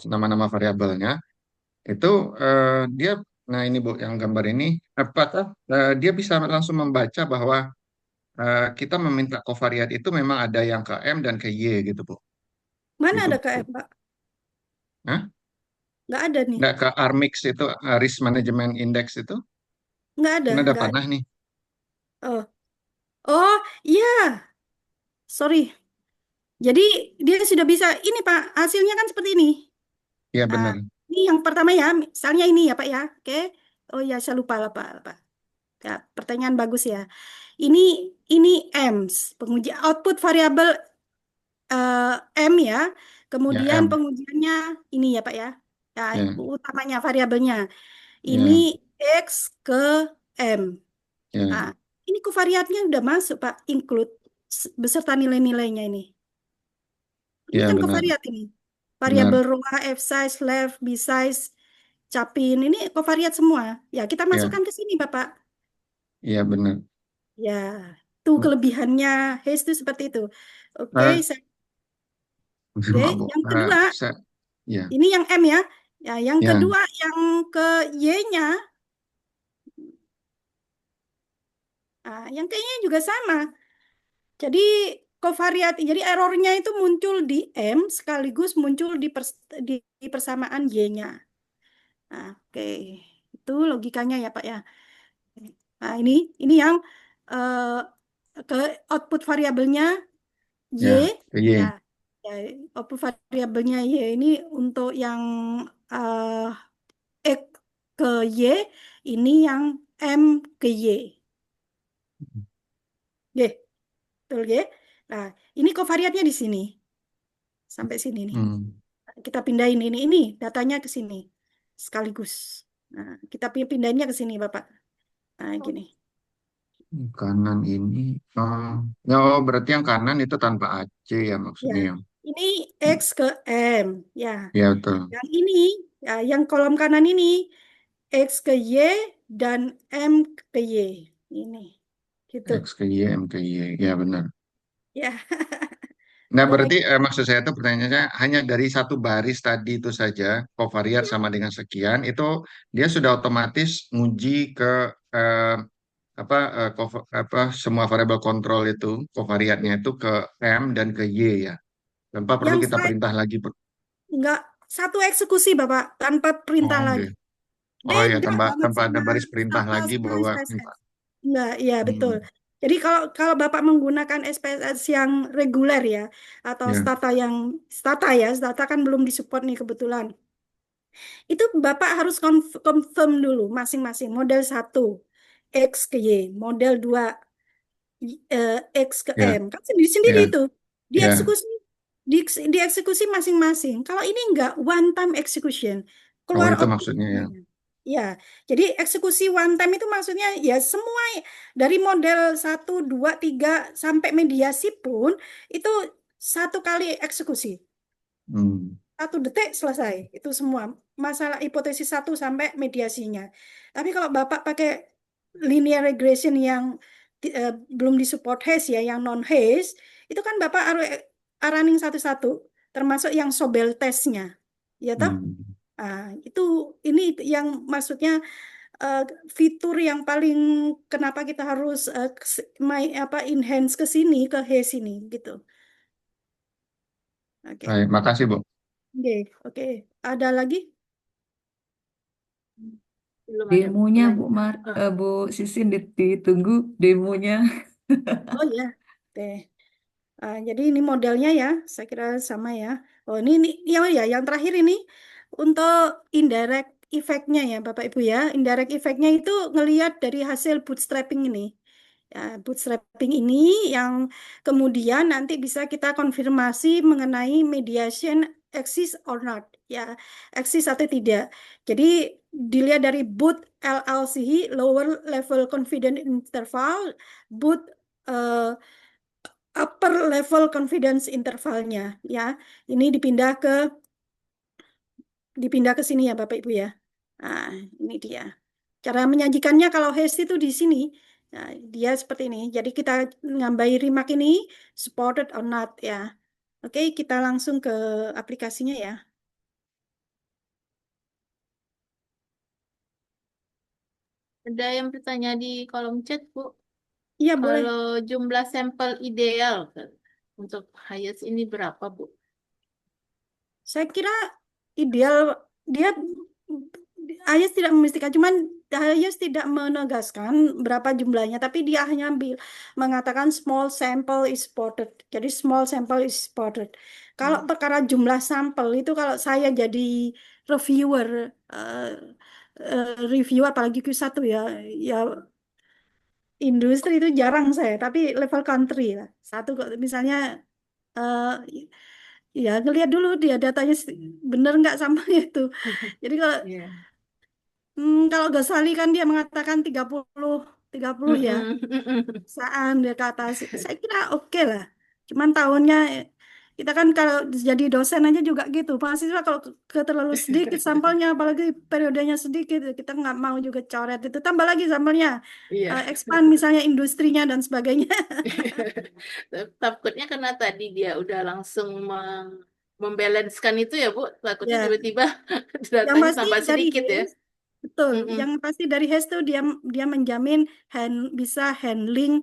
nama-nama variabelnya itu dia, nah ini Bu yang gambar ini, apakah dia bisa langsung membaca bahwa kita meminta kovariat itu memang ada yang ke M dan ke Y gitu Bu,
mana
gitu
ada
Bu.
KM, Pak?
Hah?
Nggak ada nih.
Nggak ke RMIX itu, Risk Management Index itu
Nggak ada,
kan ada
nggak ada.
panah nih.
Oh, oh, iya, sorry. Jadi dia sudah bisa, ini Pak, hasilnya kan seperti ini.
Iya
Ah,
benar.
ini yang pertama ya, misalnya ini ya Pak ya, oke. Oh ya, saya lupa lah Pak. Ya, pertanyaan bagus ya. Ini ini EMS, penguji output variabel M ya.
Ya
Kemudian
M.
pengujiannya ini ya Pak ya. Ya,
Ya,
utamanya variabelnya. Ini
ya,
X ke M.
ya,
Ah, ini kovariatnya udah masuk Pak, include beserta nilai-nilainya ini. Ini
ya
kan
benar,
kovariat ini. Variabel
benar.
ROA, F size, left, B size, capin, ini kovariat semua. Ya, kita
Ya,
masukkan ke sini Bapak.
iya benar.
Ya, itu kelebihannya Hayes itu seperti itu. Oke,
Eh,
oke.
maaf Bu.
Yang kedua,
Ya,
ini yang M ya. Ya, yang
ya,
kedua yang ke Y-nya, yang ke Y-nya juga sama. Jadi kovariat, jadi errornya itu muncul di M sekaligus muncul di persamaan Y-nya. Nah, oke, itu logikanya ya Pak ya. Nah, ini yang eh, ke output variabelnya Y,
ya, ke
ya,
Y.
ya, output variabelnya Y ini untuk yang eh, X ke Y, ini yang M ke Y. Y, betul Y. Nah, ini kovariatnya di sini, sampai sini nih.
Hmm.
Kita pindahin ini datanya ke sini sekaligus. Nah, kita pindahinnya ke sini, Bapak. Nah, gini.
Kanan ini, oh berarti yang kanan itu tanpa AC ya
Ya,
maksudnya yang,
ini X ke M. Ya,
ya betul.
yang ini, ya, yang kolom kanan ini X ke Y dan M ke Y. Ini, gitu.
X ke Y, M ke Y, ya benar.
Ya,
Nah,
ada
berarti
lagi.
maksud saya itu pertanyaannya hanya dari satu baris tadi itu saja, kovariat
Ya,
sama dengan sekian, itu dia sudah otomatis nguji ke apa semua variabel kontrol itu, kovariatnya itu ke M dan ke Y ya. Tanpa perlu
yang
kita
saya
perintah lagi.
nggak satu eksekusi, Bapak, tanpa perintah
Oh,
lagi.
oke. Oh ya,
Beda
tanpa
banget
tanpa ada
sama
baris perintah lagi
sama
bahwa minta.
SPSS. Enggak, iya betul.
Hmm,
Jadi kalau kalau Bapak menggunakan SPSS yang reguler ya, atau
ya,
Stata ya, Stata kan belum disupport nih kebetulan. Itu Bapak harus confirm dulu masing-masing. Model satu X ke Y, model 2 X ke
ya,
M. Kan sendiri-sendiri
ya,
itu.
ya.
Dieksekusi dieksekusi masing-masing. Kalau ini enggak one time execution,
Oh,
keluar
itu
output
maksudnya ya.
semuanya. Ya, jadi eksekusi one time itu maksudnya ya semua dari model 1, 2, 3 sampai mediasi pun itu satu kali eksekusi.
Hmm,
1 detik selesai. Itu semua. Masalah hipotesis 1 sampai mediasinya. Tapi kalau Bapak pakai linear regression yang belum disupport Hayes ya, yang non Hayes, itu kan Bapak harus running satu-satu, termasuk yang Sobel testnya. Ya toh?
hmm.
Nah, itu ini yang maksudnya eh, fitur yang paling kenapa kita harus enhance ke sini ke Hayes ini gitu. Oke.
Baik, makasih Bu.
Oke, oke. Ada lagi?
Belum ada
Demonya Bu
pertanyaan.
Bu Sisin ditunggu demonya.
Oh ya. Oke. Jadi ini modelnya ya, saya kira sama ya. Oh ini ya yang terakhir ini untuk indirect effect-nya ya Bapak Ibu ya. Indirect effect-nya itu ngelihat dari hasil bootstrapping ini. Ya, bootstrapping ini yang kemudian nanti bisa kita konfirmasi mengenai mediation exist or not. Ya, exist atau tidak. Jadi dilihat dari boot LLC, lower level confidence interval, boot eh, upper level confidence intervalnya ya. Ini dipindah ke dipindah ke sini ya Bapak Ibu ya. Nah, ini dia. Cara menyajikannya kalau hash itu di sini. Nah, dia seperti ini. Jadi kita nambahi remark ini supported or not ya. Oke, kita langsung ke aplikasinya ya.
Ada yang bertanya di kolom chat, Bu.
Iya, boleh.
Kalau jumlah sampel ideal untuk highest ini berapa, Bu?
Saya kira ideal dia Ayas tidak memastikan, cuman Ayas tidak menegaskan berapa jumlahnya, tapi dia hanya mengatakan small sample is spotted. Jadi small sample is spotted. Kalau perkara jumlah sampel itu kalau saya jadi reviewer, review apalagi Q1 ya, ya industri itu jarang saya, tapi level country lah. Satu kok misalnya eh, ya ngelihat dulu dia datanya bener nggak sama itu. Jadi kalau
Iya.
kalau Ghazali kan dia mengatakan 30 ya saan dia ke atas. Saya kira oke lah. Cuman tahunnya kita kan kalau jadi dosen aja juga gitu. Mahasiswa kalau terlalu sedikit sampelnya, apalagi periodenya sedikit, kita nggak mau juga coret itu. Tambah lagi sampelnya,
Iya.
expand misalnya industrinya dan sebagainya.
Takutnya karena tadi dia udah langsung membalancekan itu ya, Bu. Takutnya
Ya,
tiba-tiba
yang
datanya
pasti
tambah
dari
sedikit ya.
Hayes, betul.
Mm-mm.
Yang pasti dari Hayes tuh dia dia menjamin bisa handling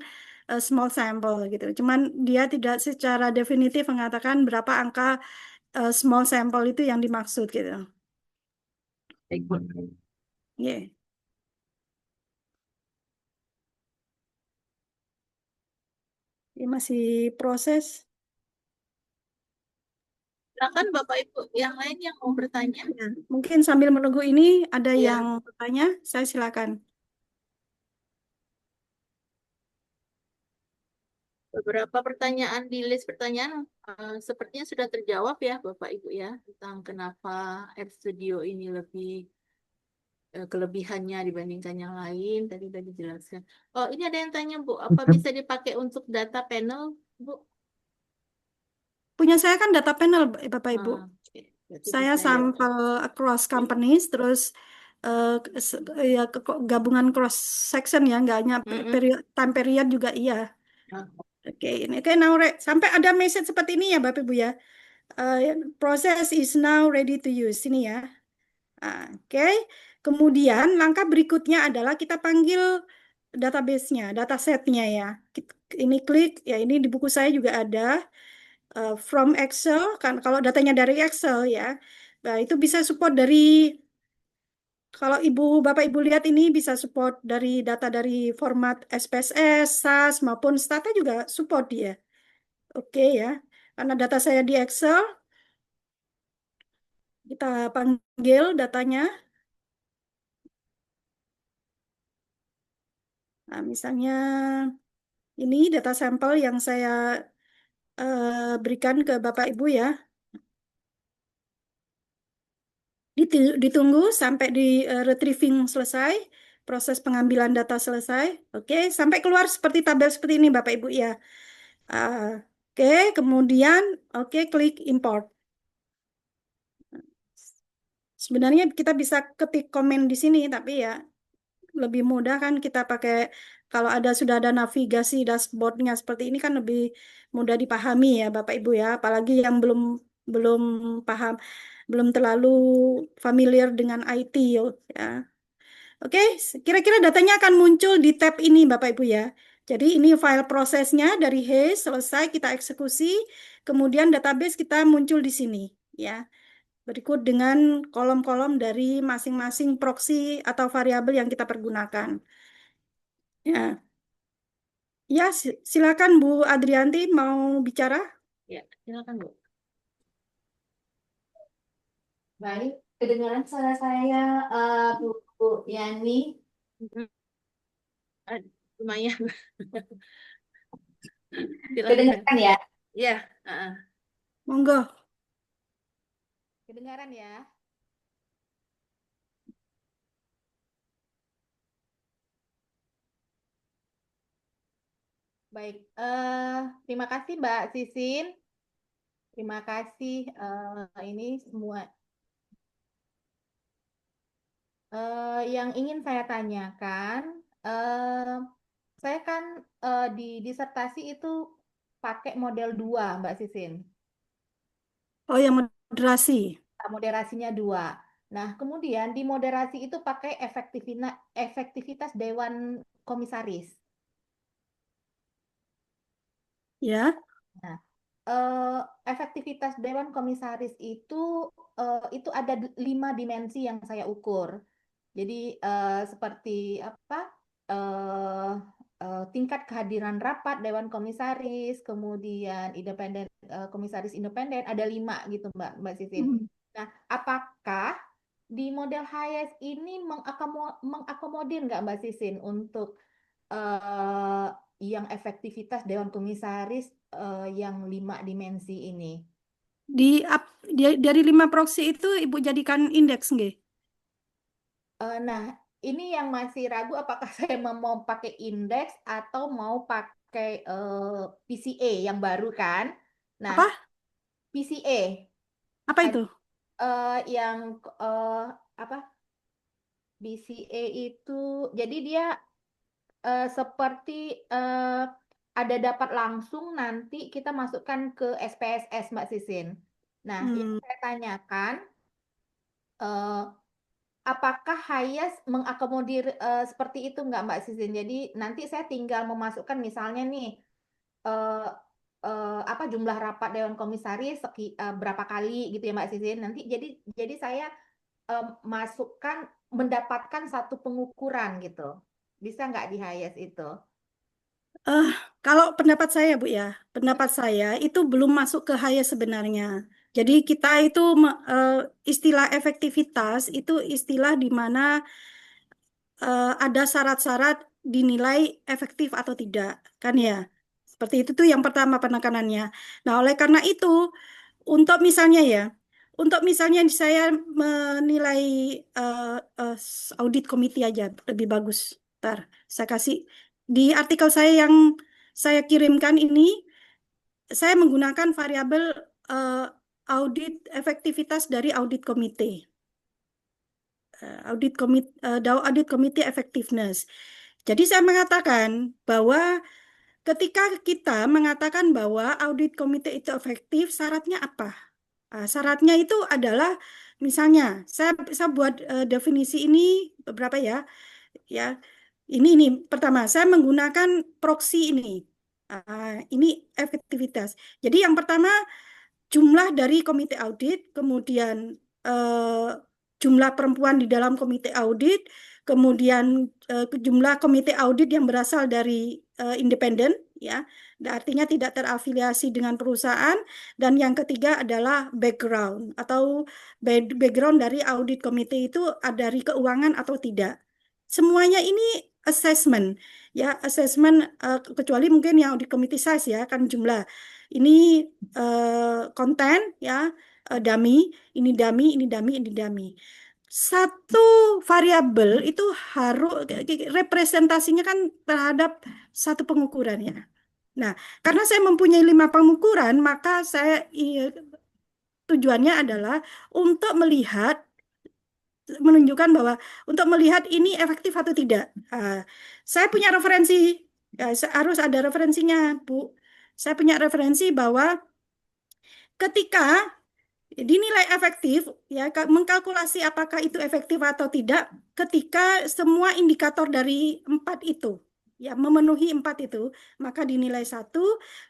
small sample gitu. Cuman dia tidak secara definitif mengatakan berapa angka small sample itu yang dimaksud gitu.
Baik, Bu.
Yeah. Ini masih proses.
Silakan Bapak Ibu yang lain yang mau bertanya.
Ya, mungkin sambil menunggu ini ada
Ya.
yang bertanya, saya silakan.
Beberapa pertanyaan di list pertanyaan sepertinya sudah terjawab ya Bapak Ibu ya tentang kenapa Air Studio ini lebih kelebihannya dibandingkan yang lain tadi dijelaskan. Oh, ini ada yang tanya Bu, apa bisa dipakai untuk data panel, Bu?
Punya saya kan data panel, Bapak Ibu.
Oke. Berarti
Saya
bisa ya.
sampel across companies, terus ya gabungan cross section ya, nggak hanya time period juga iya. Oke, ini oke now sampai ada message seperti ini ya Bapak Ibu ya. Process is now ready to use ini ya. Oke. Kemudian langkah berikutnya adalah kita panggil database-nya, dataset-nya ya. Ini klik ya, ini di buku saya juga ada from Excel kan, kalau datanya dari Excel ya. Nah, itu bisa support dari, kalau Bapak Ibu lihat ini bisa support dari data dari format SPSS, SAS maupun Stata juga support dia. Oke ya. Karena data saya di Excel, kita panggil datanya. Nah, misalnya ini data sampel yang saya berikan ke Bapak Ibu ya. Ditunggu sampai di retrieving selesai, proses pengambilan data selesai. Oke, sampai keluar seperti tabel seperti ini Bapak Ibu ya. Oke, kemudian klik import. Sebenarnya kita bisa ketik komen di sini, tapi ya lebih mudah kan kita pakai, kalau sudah ada navigasi dashboardnya seperti ini kan lebih mudah dipahami ya Bapak Ibu ya, apalagi yang belum belum paham, belum terlalu familiar dengan IT ya. Oke, kira-kira datanya akan muncul di tab ini Bapak Ibu ya. Jadi ini file prosesnya dari Hays selesai kita eksekusi, kemudian database kita muncul di sini ya. Berikut dengan kolom-kolom dari masing-masing proxy atau variabel yang kita pergunakan. Ya, ya silakan Bu Adrianti mau bicara.
Ya, silakan Bu.
Baik, kedengaran suara saya, Bu Yani.
Lumayan.
Kedengaran ya?
Ya.
Monggo.
Kedengaran ya? Baik, terima kasih Mbak Sisin. Terima kasih ini semua Yang ingin saya tanyakan, saya kan di disertasi itu pakai model 2, Mbak Sisin.
Oh, yang moderasi.
Moderasinya 2. Nah, kemudian di moderasi itu pakai efektivitas Dewan Komisaris.
Ya.
Nah, efektivitas Dewan Komisaris itu ada 5 dimensi yang saya ukur. Jadi seperti apa? eh Tingkat kehadiran rapat Dewan Komisaris, kemudian komisaris independen ada 5 gitu Mbak Sisin.
Hmm.
Nah, apakah di model HIS ini mengakomodir nggak Mbak Sisin untuk eh, yang efektivitas Dewan Komisaris yang 5 dimensi ini?
Dari 5 proksi itu Ibu jadikan indeks nggih?
Nah, ini yang masih ragu apakah saya mau pakai indeks atau mau pakai PCA yang baru kan? Nah,
Apa?
PCA
Apa itu?
yang apa? PCA itu jadi dia seperti ada dapat langsung nanti kita masukkan ke SPSS Mbak Sisin. Nah, yang saya tanyakan eh, apakah Hayes mengakomodir seperti itu nggak Mbak Sisin? Jadi nanti saya tinggal memasukkan misalnya nih eh, apa jumlah rapat Dewan Komisaris berapa kali gitu ya Mbak Sisin. Nanti jadi saya masukkan mendapatkan satu pengukuran gitu. Bisa nggak di Hayes itu?
Kalau pendapat saya, Bu ya, pendapat saya itu belum masuk ke HIS sebenarnya. Jadi kita itu istilah efektivitas itu istilah di mana ada syarat-syarat dinilai efektif atau tidak, kan ya? Seperti itu tuh yang pertama penekanannya. Nah, oleh karena itu, untuk misalnya ya, untuk misalnya saya menilai eh, eh, audit komite aja lebih bagus. Ntar saya kasih di artikel saya yang saya kirimkan ini, saya menggunakan variabel eh, audit efektivitas dari audit komite. Audit komite effectiveness. Jadi saya mengatakan bahwa ketika kita mengatakan bahwa audit komite itu efektif, syaratnya apa? Syaratnya itu adalah misalnya saya buat definisi ini beberapa ya. Ya. Ini pertama saya menggunakan proxy ini. Ini efektivitas. Jadi yang pertama jumlah dari komite audit, kemudian jumlah perempuan di dalam komite audit, kemudian jumlah komite audit yang berasal dari independen, ya, artinya tidak terafiliasi dengan perusahaan, dan yang ketiga adalah background atau background dari audit komite itu dari keuangan atau tidak. Semuanya ini assessment, ya, assessment kecuali mungkin yang audit komite size ya kan jumlah. Ini konten ya, dummy, ini dummy, ini dummy, ini dummy. Satu variabel itu harus representasinya kan terhadap satu pengukuran ya. Nah, karena saya mempunyai 5 pengukuran, maka tujuannya adalah untuk menunjukkan bahwa untuk melihat ini efektif atau tidak. Saya punya referensi, harus ada referensinya, Bu. Saya punya referensi bahwa ketika dinilai efektif, ya mengkalkulasi apakah itu efektif atau tidak, ketika semua indikator dari 4 itu, ya memenuhi 4 itu, maka dinilai 1,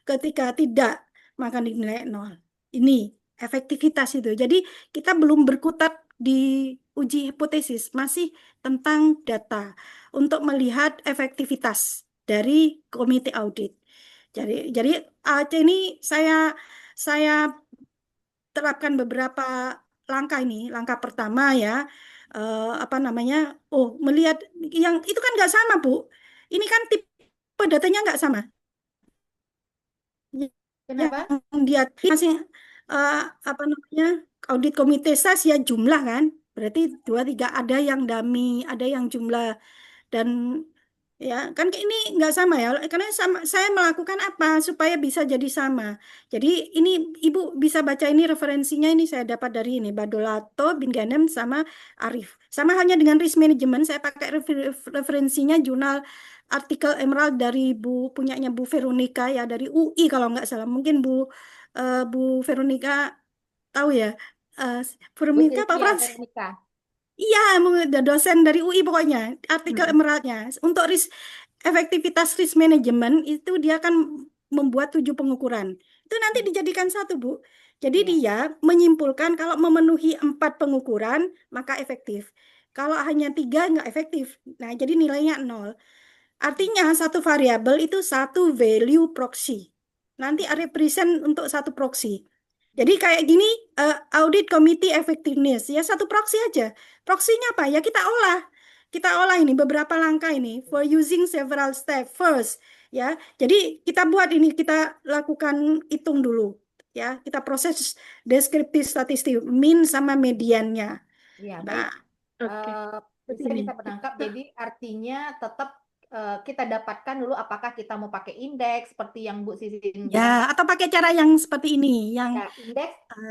ketika tidak, maka dinilai 0. Ini efektivitas itu. Jadi kita belum berkutat di uji hipotesis, masih tentang data untuk melihat efektivitas dari komite audit. Jadi ini saya terapkan beberapa langkah ini. Langkah pertama ya, apa namanya? Oh, melihat yang itu kan nggak sama, Bu. Ini kan tipe datanya nggak sama.
Kenapa?
Yang dia masih apa namanya? Audit komite SAS ya jumlah kan. Berarti 2, 3 ada yang dummy, ada yang jumlah dan Ya, kan ini nggak sama ya, karena saya melakukan apa supaya bisa jadi sama. Jadi ini Ibu bisa baca ini referensinya, ini saya dapat dari ini Badolato, Binganem sama Arif. Sama halnya dengan risk management, saya pakai referensinya jurnal artikel Emerald dari punyanya Bu Veronica ya, dari UI kalau nggak salah. Mungkin Bu Veronica tahu ya.
Bu
Veronica Pak
Sylvia
Frans?
Veronica.
Iya, dosen dari UI pokoknya. Artikel
Mm-mm.
Emeraldnya. Untuk efektivitas risk management itu dia akan membuat 7 pengukuran. Itu nanti dijadikan satu, Bu. Jadi
Iya.
dia menyimpulkan kalau memenuhi 4 pengukuran, maka efektif. Kalau hanya 3, nggak efektif. Nah, jadi nilainya 0. Artinya satu variabel itu satu value proxy. Nanti represent untuk satu proxy. Jadi kayak gini, audit committee effectiveness ya satu proxy aja. Proxy-nya apa? Ya kita olah. Kita olah ini beberapa langkah ini for using several steps first ya. Jadi kita buat ini, kita lakukan hitung dulu ya. Kita proses deskriptif statistik mean sama mediannya.
Iya, baik.
Nah,
Oke.
seperti
Saya
ini.
bisa menangkap, jadi artinya tetap kita dapatkan dulu apakah kita mau pakai indeks seperti yang Bu Sisin bilang.
Ya, atau pakai cara yang seperti ini, yang
Ya,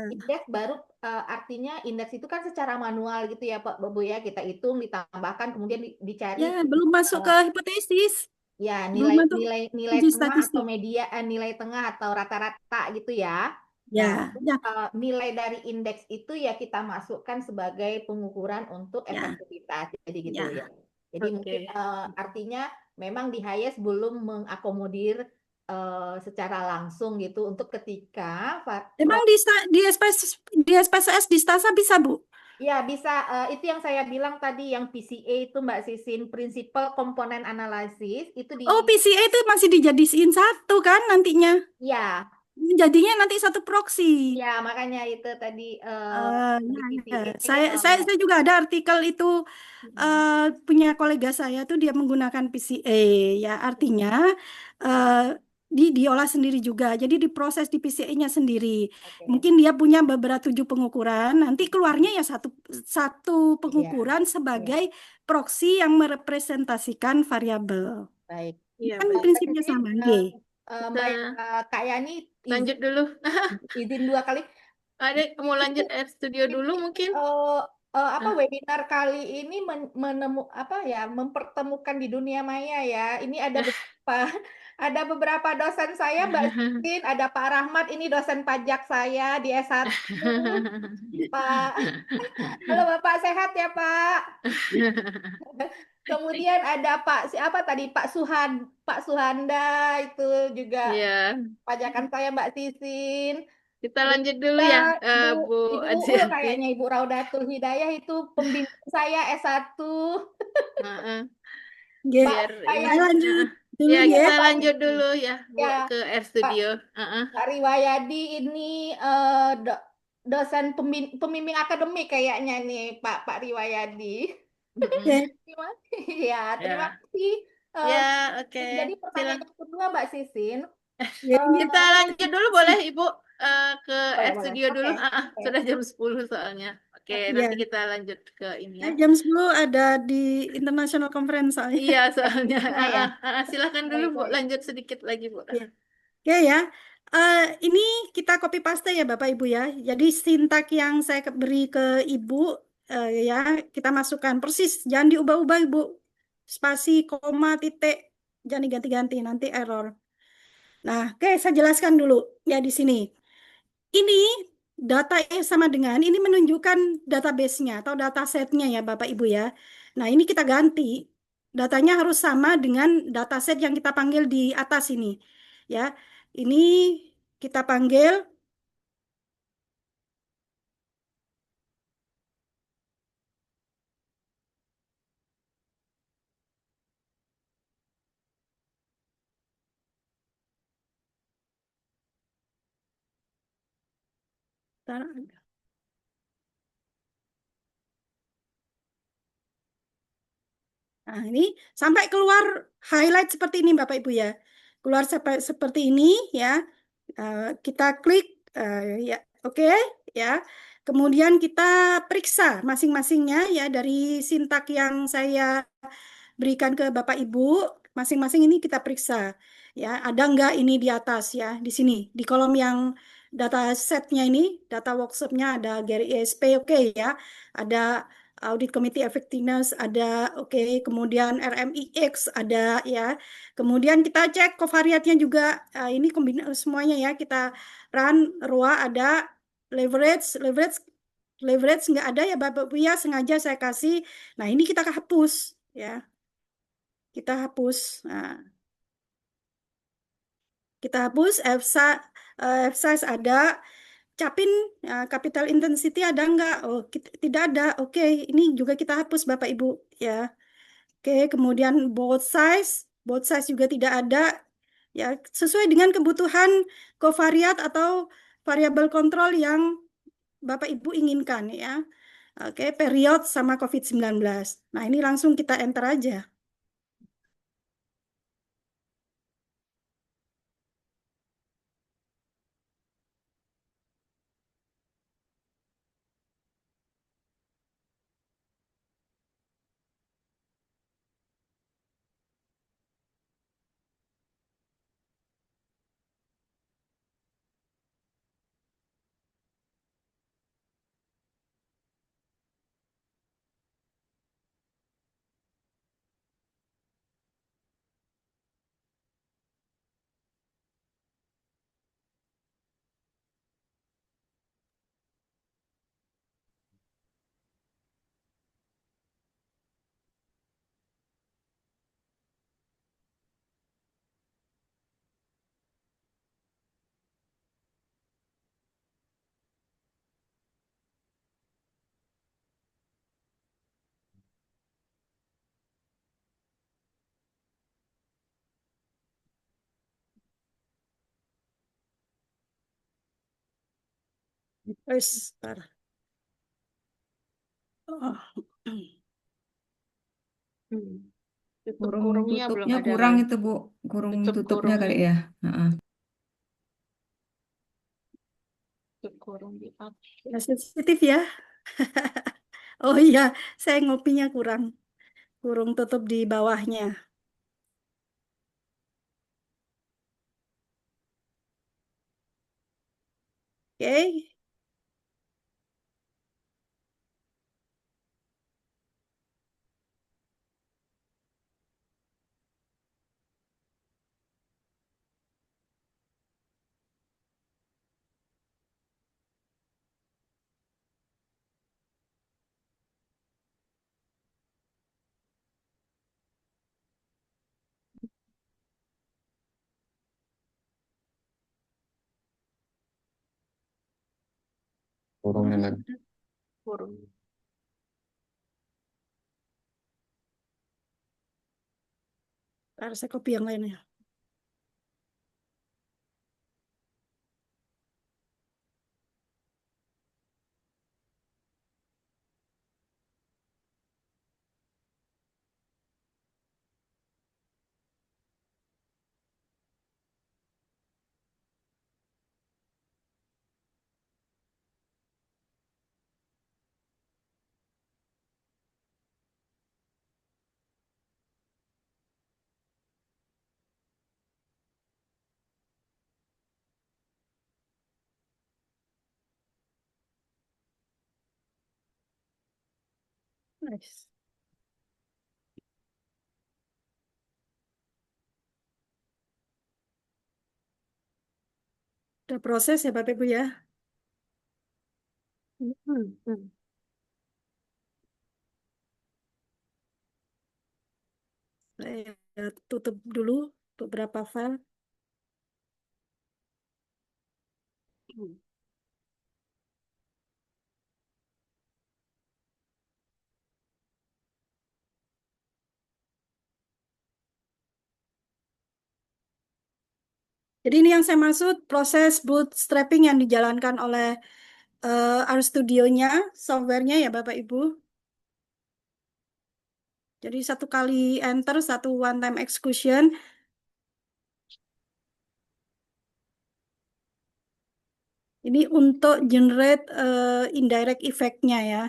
indeks baru artinya indeks itu kan secara manual gitu ya Pak Bu ya, kita hitung ditambahkan kemudian dicari
ya belum masuk ke hipotesis,
ya
belum
nilai
masuk
nilai nilai
uji
tengah atau
statistik.
media nilai tengah atau rata-rata gitu ya. Nah,
Ya, ya,
nilai dari indeks itu ya kita masukkan sebagai pengukuran untuk
ya,
efektivitas. Jadi gitu
ya.
ya. Jadi
Oke.
mungkin artinya memang di highest belum mengakomodir secara langsung gitu untuk ketika
Emang di SPSS di Stasa bisa, Bu?
ya bisa itu yang saya bilang tadi yang PCA itu Mbak Sisin Principal Component Analysis itu
Oh, PCA itu masih dijadiin satu kan nantinya.
ya
Jadinya nanti satu proxy.
ya makanya itu tadi di
Ya.
PCA
Saya juga ada artikel itu punya kolega saya tuh dia menggunakan PCA ya artinya diolah sendiri juga. Jadi diproses di PCA-nya sendiri.
Oke.
Mungkin dia punya beberapa 7 pengukuran, nanti keluarnya ya satu
Iya,
pengukuran sebagai proxy yang merepresentasikan variabel.
baik.
Iya,
Kan
baik.
prinsipnya
Jadi
sama, nggih.
Mbak
Kita
Kak Yani
lanjut dulu.
izin 2 kali.
Ada mau lanjut studio dulu mungkin?
Apa webinar kali ini mempertemukan di dunia maya ya. Ini ada beberapa dosen saya, Mbak Sisin, ada Pak Rahmat, ini dosen pajak saya di S1. Pak, halo Bapak, sehat ya Pak? Kemudian ada siapa tadi Pak Suhanda itu juga
Iya,
pajakan saya Mbak Sisin.
kita
Terus
lanjut dulu ya, Bu
Ibu Uul
Azianti.
kayaknya Ibu Raudatul Hidayah itu pembimbing saya S1.
Heeh.
Nggih.
Biar
Kayak
ini.
Lanjut dulu
Ya,
ya.
kita lanjut dulu ya, Bu,
ya
ke R Studio. Heeh.
Pak Riwayadi ini dosen pembimbing akademik kayaknya nih Pak Riwayadi.
Mm-mm.
Ya, terima
Ya,
kasih.
ya, oke.
Jadi pertanyaan
Silakan.
kedua Mbak Sisin.
Kita lanjut dulu boleh Ibu ke
Boleh,
R
boleh.
Studio dulu.
Oke.
Sudah jam 10 soalnya. Oke,
Iya.
nanti kita lanjut ke ini ya.
Jam 10 ada di International Conference soalnya.
Iya, soalnya.
ya.
Silakan dulu Bu,
Baik.
lanjut sedikit lagi Bu.
Ya. Oke ya. Ini kita copy paste ya Bapak Ibu ya. Jadi sintak yang saya beri ke Ibu ya kita masukkan persis. Jangan diubah-ubah Ibu. Spasi, koma, titik. Jangan diganti-ganti nanti error. Nah, oke saya jelaskan dulu ya di sini. Ini data sama dengan ini menunjukkan database-nya atau dataset-nya ya Bapak Ibu ya. Nah, ini kita ganti. Datanya harus sama dengan dataset yang kita panggil di atas ini. Ya. Ini kita panggil Nah, ini sampai keluar highlight seperti ini Bapak Ibu ya. Keluar seperti ini ya. Kita klik ya, oke ya. Kemudian kita periksa masing-masingnya ya dari sintak yang saya berikan ke Bapak Ibu. masing-masing ini kita periksa ya, ada nggak ini di atas ya, di sini di kolom yang data setnya ini, data workshopnya ada Gary ESP, oke ya, ada Audit Committee Effectiveness, ada oke, kemudian RMIX ada ya, kemudian kita cek covariatnya juga, ini kombinasi semuanya ya, kita run ROA ada, leverage nggak ada ya Bapak Ibu ya, sengaja saya kasih. Nah ini kita hapus ya, kita hapus. Nah, kita hapus F-size ada, capin capital intensity ada nggak? Oh tidak ada. Oke, ini juga kita hapus Bapak Ibu ya. Oke, kemudian both size juga tidak ada ya, sesuai dengan kebutuhan covariat atau variabel kontrol yang Bapak Ibu inginkan ya. Oke, period sama COVID-19. Nah, ini langsung kita enter aja. Terus, oh.
Kurung
Kurungnya belum
tutupnya
ada
kurang
kali.
itu Bu, kurung
Tutup
tutupnya kali
kurungnya.
ya. Heeh.
Tutup kurung di up.
Ya, sensitif ya. Oh iya, saya ngopinya kurang. Kurung tutup di bawahnya. Oke.
Kurungnya lagi.
Kurung.
Harus saya copy yang lainnya. Nice. Udah proses ya Bapak Ibu ya. Saya tutup dulu beberapa file. Jadi ini yang saya maksud proses bootstrapping yang dijalankan oleh RStudio-nya, software-nya ya Bapak Ibu. Jadi satu kali enter, satu one time execution. Ini untuk generate indirect effect-nya ya.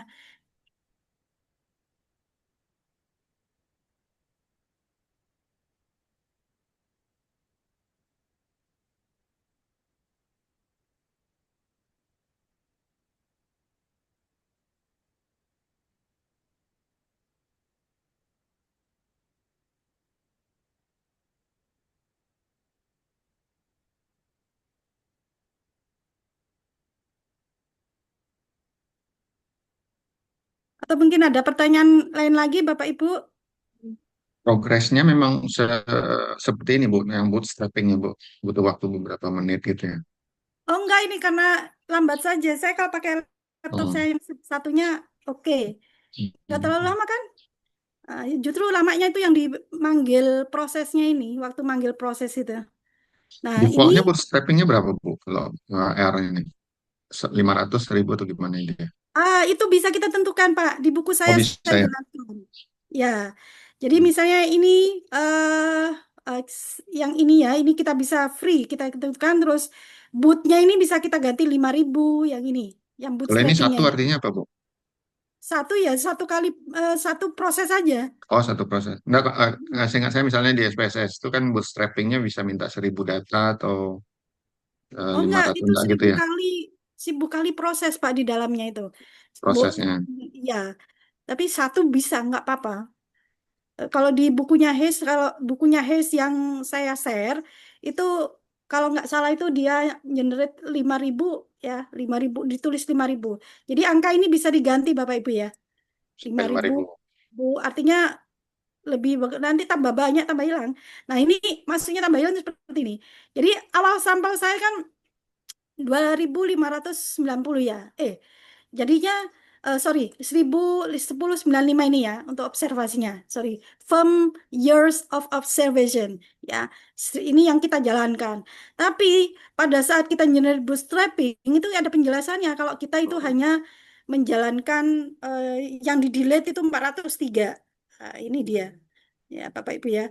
Atau mungkin ada pertanyaan lain lagi, Bapak Ibu?
Progresnya memang seperti ini, Bu, yang bootstrapping ya, Bu. Butuh waktu beberapa menit gitu ya.
Oh enggak, ini karena lambat saja. Saya kalau pakai laptop
Oh.
saya yang satunya oke. Nggak terlalu lama kan? Justru lamanya itu yang dimanggil prosesnya ini, waktu manggil proses itu. Nah, ini
Defaultnya bootstrappingnya berapa, Bu? Kalau R ini 500.000 atau gimana ini?
itu bisa kita tentukan, Pak. Di buku
Oh,
saya
bisa ya.
jelaskan. Ya, jadi misalnya ini yang ini ya, ini kita bisa free, kita tentukan terus bootnya ini bisa kita ganti 5.000 yang ini, yang
Kalau ini
bootstrappingnya
satu
ya.
artinya apa, Bu?
Satu ya, satu kali satu proses saja.
Oh, satu proses. Enggak, seingat saya misalnya di SPSS itu kan bootstrappingnya bisa minta 1.000 data atau
Oh
lima
enggak,
ratus
itu
enggak gitu ya
1.000 kali proses Pak di dalamnya itu. Bu,
prosesnya.
ya, tapi satu bisa nggak apa-apa. Kalau di bukunya Hayes, kalau bukunya Hayes yang saya share itu kalau nggak salah itu dia generate 5.000 ya, 5.000 ditulis 5.000. Jadi angka ini bisa diganti Bapak Ibu ya.
Sampai
5.000
5.000.
Bu, artinya lebih nanti tambah banyak tambah hilang. Nah, ini maksudnya tambah hilang seperti ini. Jadi awal sampel saya kan 2.590 ya. Jadinya sorry 1095 ini ya untuk observasinya. Sorry, firm years of observation ya. Ini yang kita jalankan. Tapi pada saat kita generate bootstrapping itu ada penjelasannya kalau kita itu hanya menjalankan yang di delete itu 403. Ini dia. Ya, Bapak Ibu ya.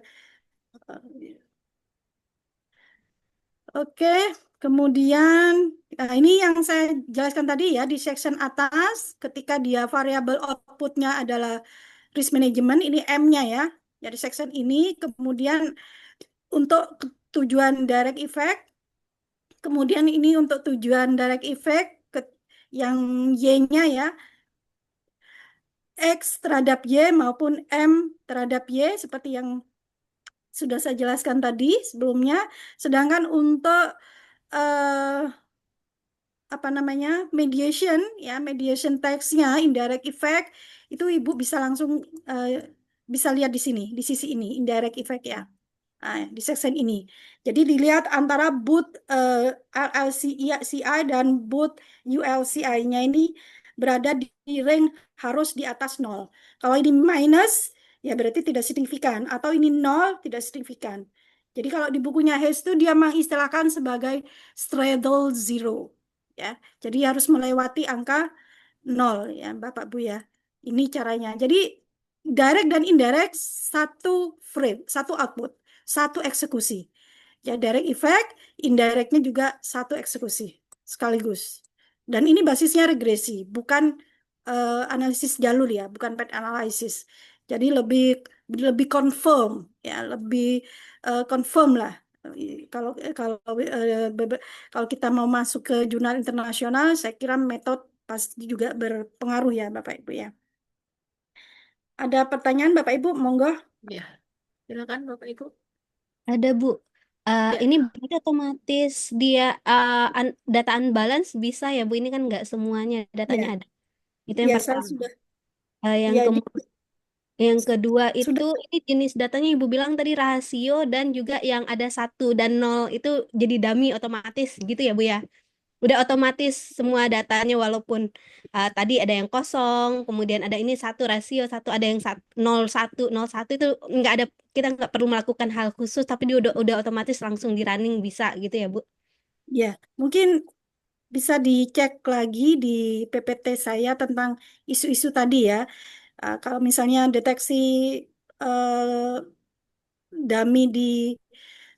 Oke, kemudian ini yang saya jelaskan tadi ya di section atas, ketika dia variabel outputnya adalah risk management, ini M-nya ya, jadi section ini, kemudian untuk tujuan direct effect, kemudian ini untuk tujuan direct effect, yang Y-nya ya, X terhadap Y maupun M terhadap Y, seperti yang sudah saya jelaskan tadi sebelumnya, sedangkan untuk apa namanya mediation ya mediation text-nya indirect effect itu ibu bisa langsung eh, bisa lihat di sini di sisi ini indirect effect ya. Di section ini jadi dilihat antara boot RLCI dan boot ULCI-nya ini berada di rank harus di atas 0. Kalau ini minus ya berarti tidak signifikan atau ini 0 tidak signifikan. Jadi kalau di bukunya Hayes itu dia mengistilahkan sebagai straddle zero ya. Jadi harus melewati angka 0 ya Bapak Bu ya. Ini caranya. Jadi direct dan indirect satu frame, satu output, satu eksekusi. Ya direct effect, indirectnya juga satu eksekusi sekaligus. Dan ini basisnya regresi, bukan analisis jalur ya, bukan path analysis. Jadi lebih lebih confirm ya, lebih confirm lah. Kalau kalau kalau kita mau masuk ke jurnal internasional, saya kira metode pasti juga berpengaruh ya Bapak Ibu ya. Ada pertanyaan Bapak Ibu, monggo.
Ya, silakan Bapak Ibu.
Ada Bu.
Ya.
Ini berarti otomatis dia data unbalance bisa ya Bu? Ini kan nggak semuanya datanya
Ya,
ada. Itu yang
ya saya
pertama.
sudah
Yang
ya
yang kedua itu
sudah
ini jenis datanya Ibu bilang tadi rasio dan juga yang ada 1 dan 0 itu jadi dummy otomatis gitu ya Bu ya? Udah otomatis semua datanya walaupun tadi ada yang kosong, kemudian ada ini 1 rasio 1, ada yang 0 1 0 1 itu nggak ada, kita nggak perlu melakukan hal khusus tapi dia udah otomatis langsung di running bisa gitu ya Bu.
ya mungkin bisa dicek lagi di PPT saya tentang isu-isu tadi ya. Kalau misalnya deteksi eh, dummy di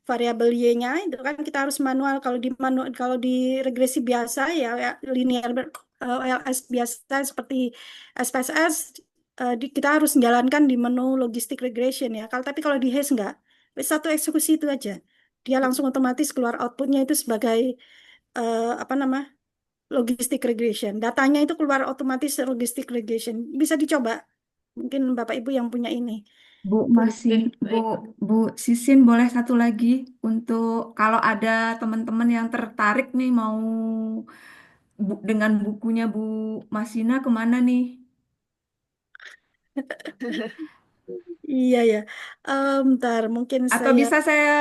variabel Y-nya itu kan kita harus manual. Kalau di regresi biasa ya, linear OLS biasa seperti SPSS kita harus menjalankan di menu logistic regression ya. Tapi kalau di Haze enggak. Satu eksekusi itu aja. Dia langsung otomatis keluar outputnya itu sebagai apa nama logistic regression. Datanya itu keluar otomatis logistic regression. Bisa dicoba. Mungkin Bapak Ibu yang punya ini.
Bu
Punya.
Masin, Bu, Bu Sisin boleh satu lagi untuk kalau ada teman-teman yang tertarik nih mau dengan bukunya Bu Masina kemana nih?
Iya ya. Bentar, mungkin
Atau
saya
bisa saya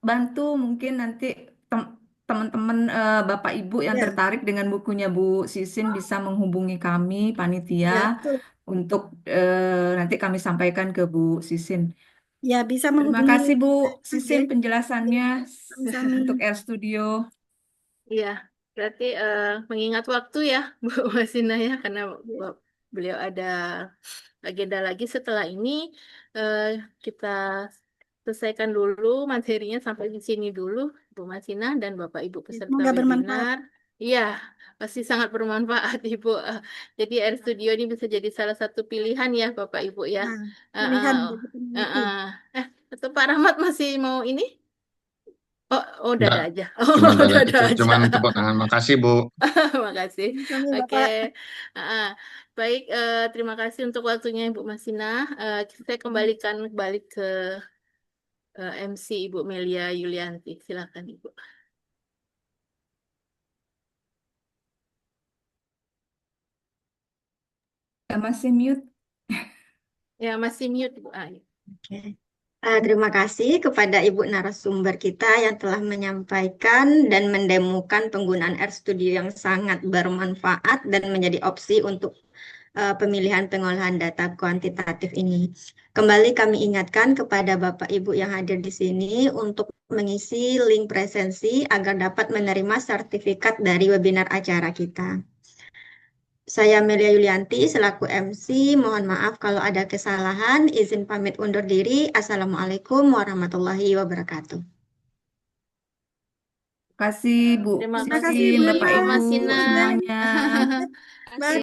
bantu mungkin nanti teman-teman Bapak Ibu yang
ya,
tertarik dengan bukunya Bu Sisin bisa menghubungi kami panitia
ya betul.
untuk nanti kami sampaikan ke Bu Sisin.
Ya bisa
Terima
menghubungi
kasih Bu
saya
Sisin
ya.
penjelasannya
Sami-sami.
untuk Air Studio.
Iya, berarti mengingat waktu ya, Bu Masina ya, karena beliau ada agenda lagi setelah ini. eh, kita selesaikan dulu materinya sampai di sini dulu, Bu Masina dan Bapak Ibu peserta
Semoga bermanfaat.
webinar. Iya, pasti sangat bermanfaat Ibu. Jadi Air Studio ini bisa jadi salah satu pilihan ya Bapak Ibu ya.
Nah,
Eh,
pilihan
eh,
bagi peneliti.
eh, eh. Atau Pak Rahmat masih mau ini? Oh, udah
Enggak,
ada aja. Oh,
cuman
udah ada
itu
aja.
cuman tepuk tangan. Makasih Bu.
Makasih.
Kami
Oke.
Bapak.
Ah, baik, terima kasih untuk waktunya Ibu Masina. Saya kembalikan balik ke MC Ibu Melia Yulianti. Silakan Ibu.
Ya, masih mute.
Ya, masih mute Ibu. Ya.
Oke. Terima kasih kepada Ibu narasumber kita yang telah menyampaikan dan mendemokan penggunaan RStudio yang sangat bermanfaat dan menjadi opsi untuk pemilihan pengolahan data kuantitatif ini. Kembali kami ingatkan kepada Bapak Ibu yang hadir di sini untuk mengisi link presensi agar dapat menerima sertifikat dari webinar acara kita. Saya Melia Yulianti selaku MC. Mohon maaf kalau ada kesalahan. Izin pamit undur diri. Assalamualaikum warahmatullahi wabarakatuh.
Terima kasih Bu
Terima
Terima
kasih
kasih
Sisin,
Bu
Bapak
Lia,
Ibu
Ibu
Bu
Masina.
Ida.
semuanya.
Bye.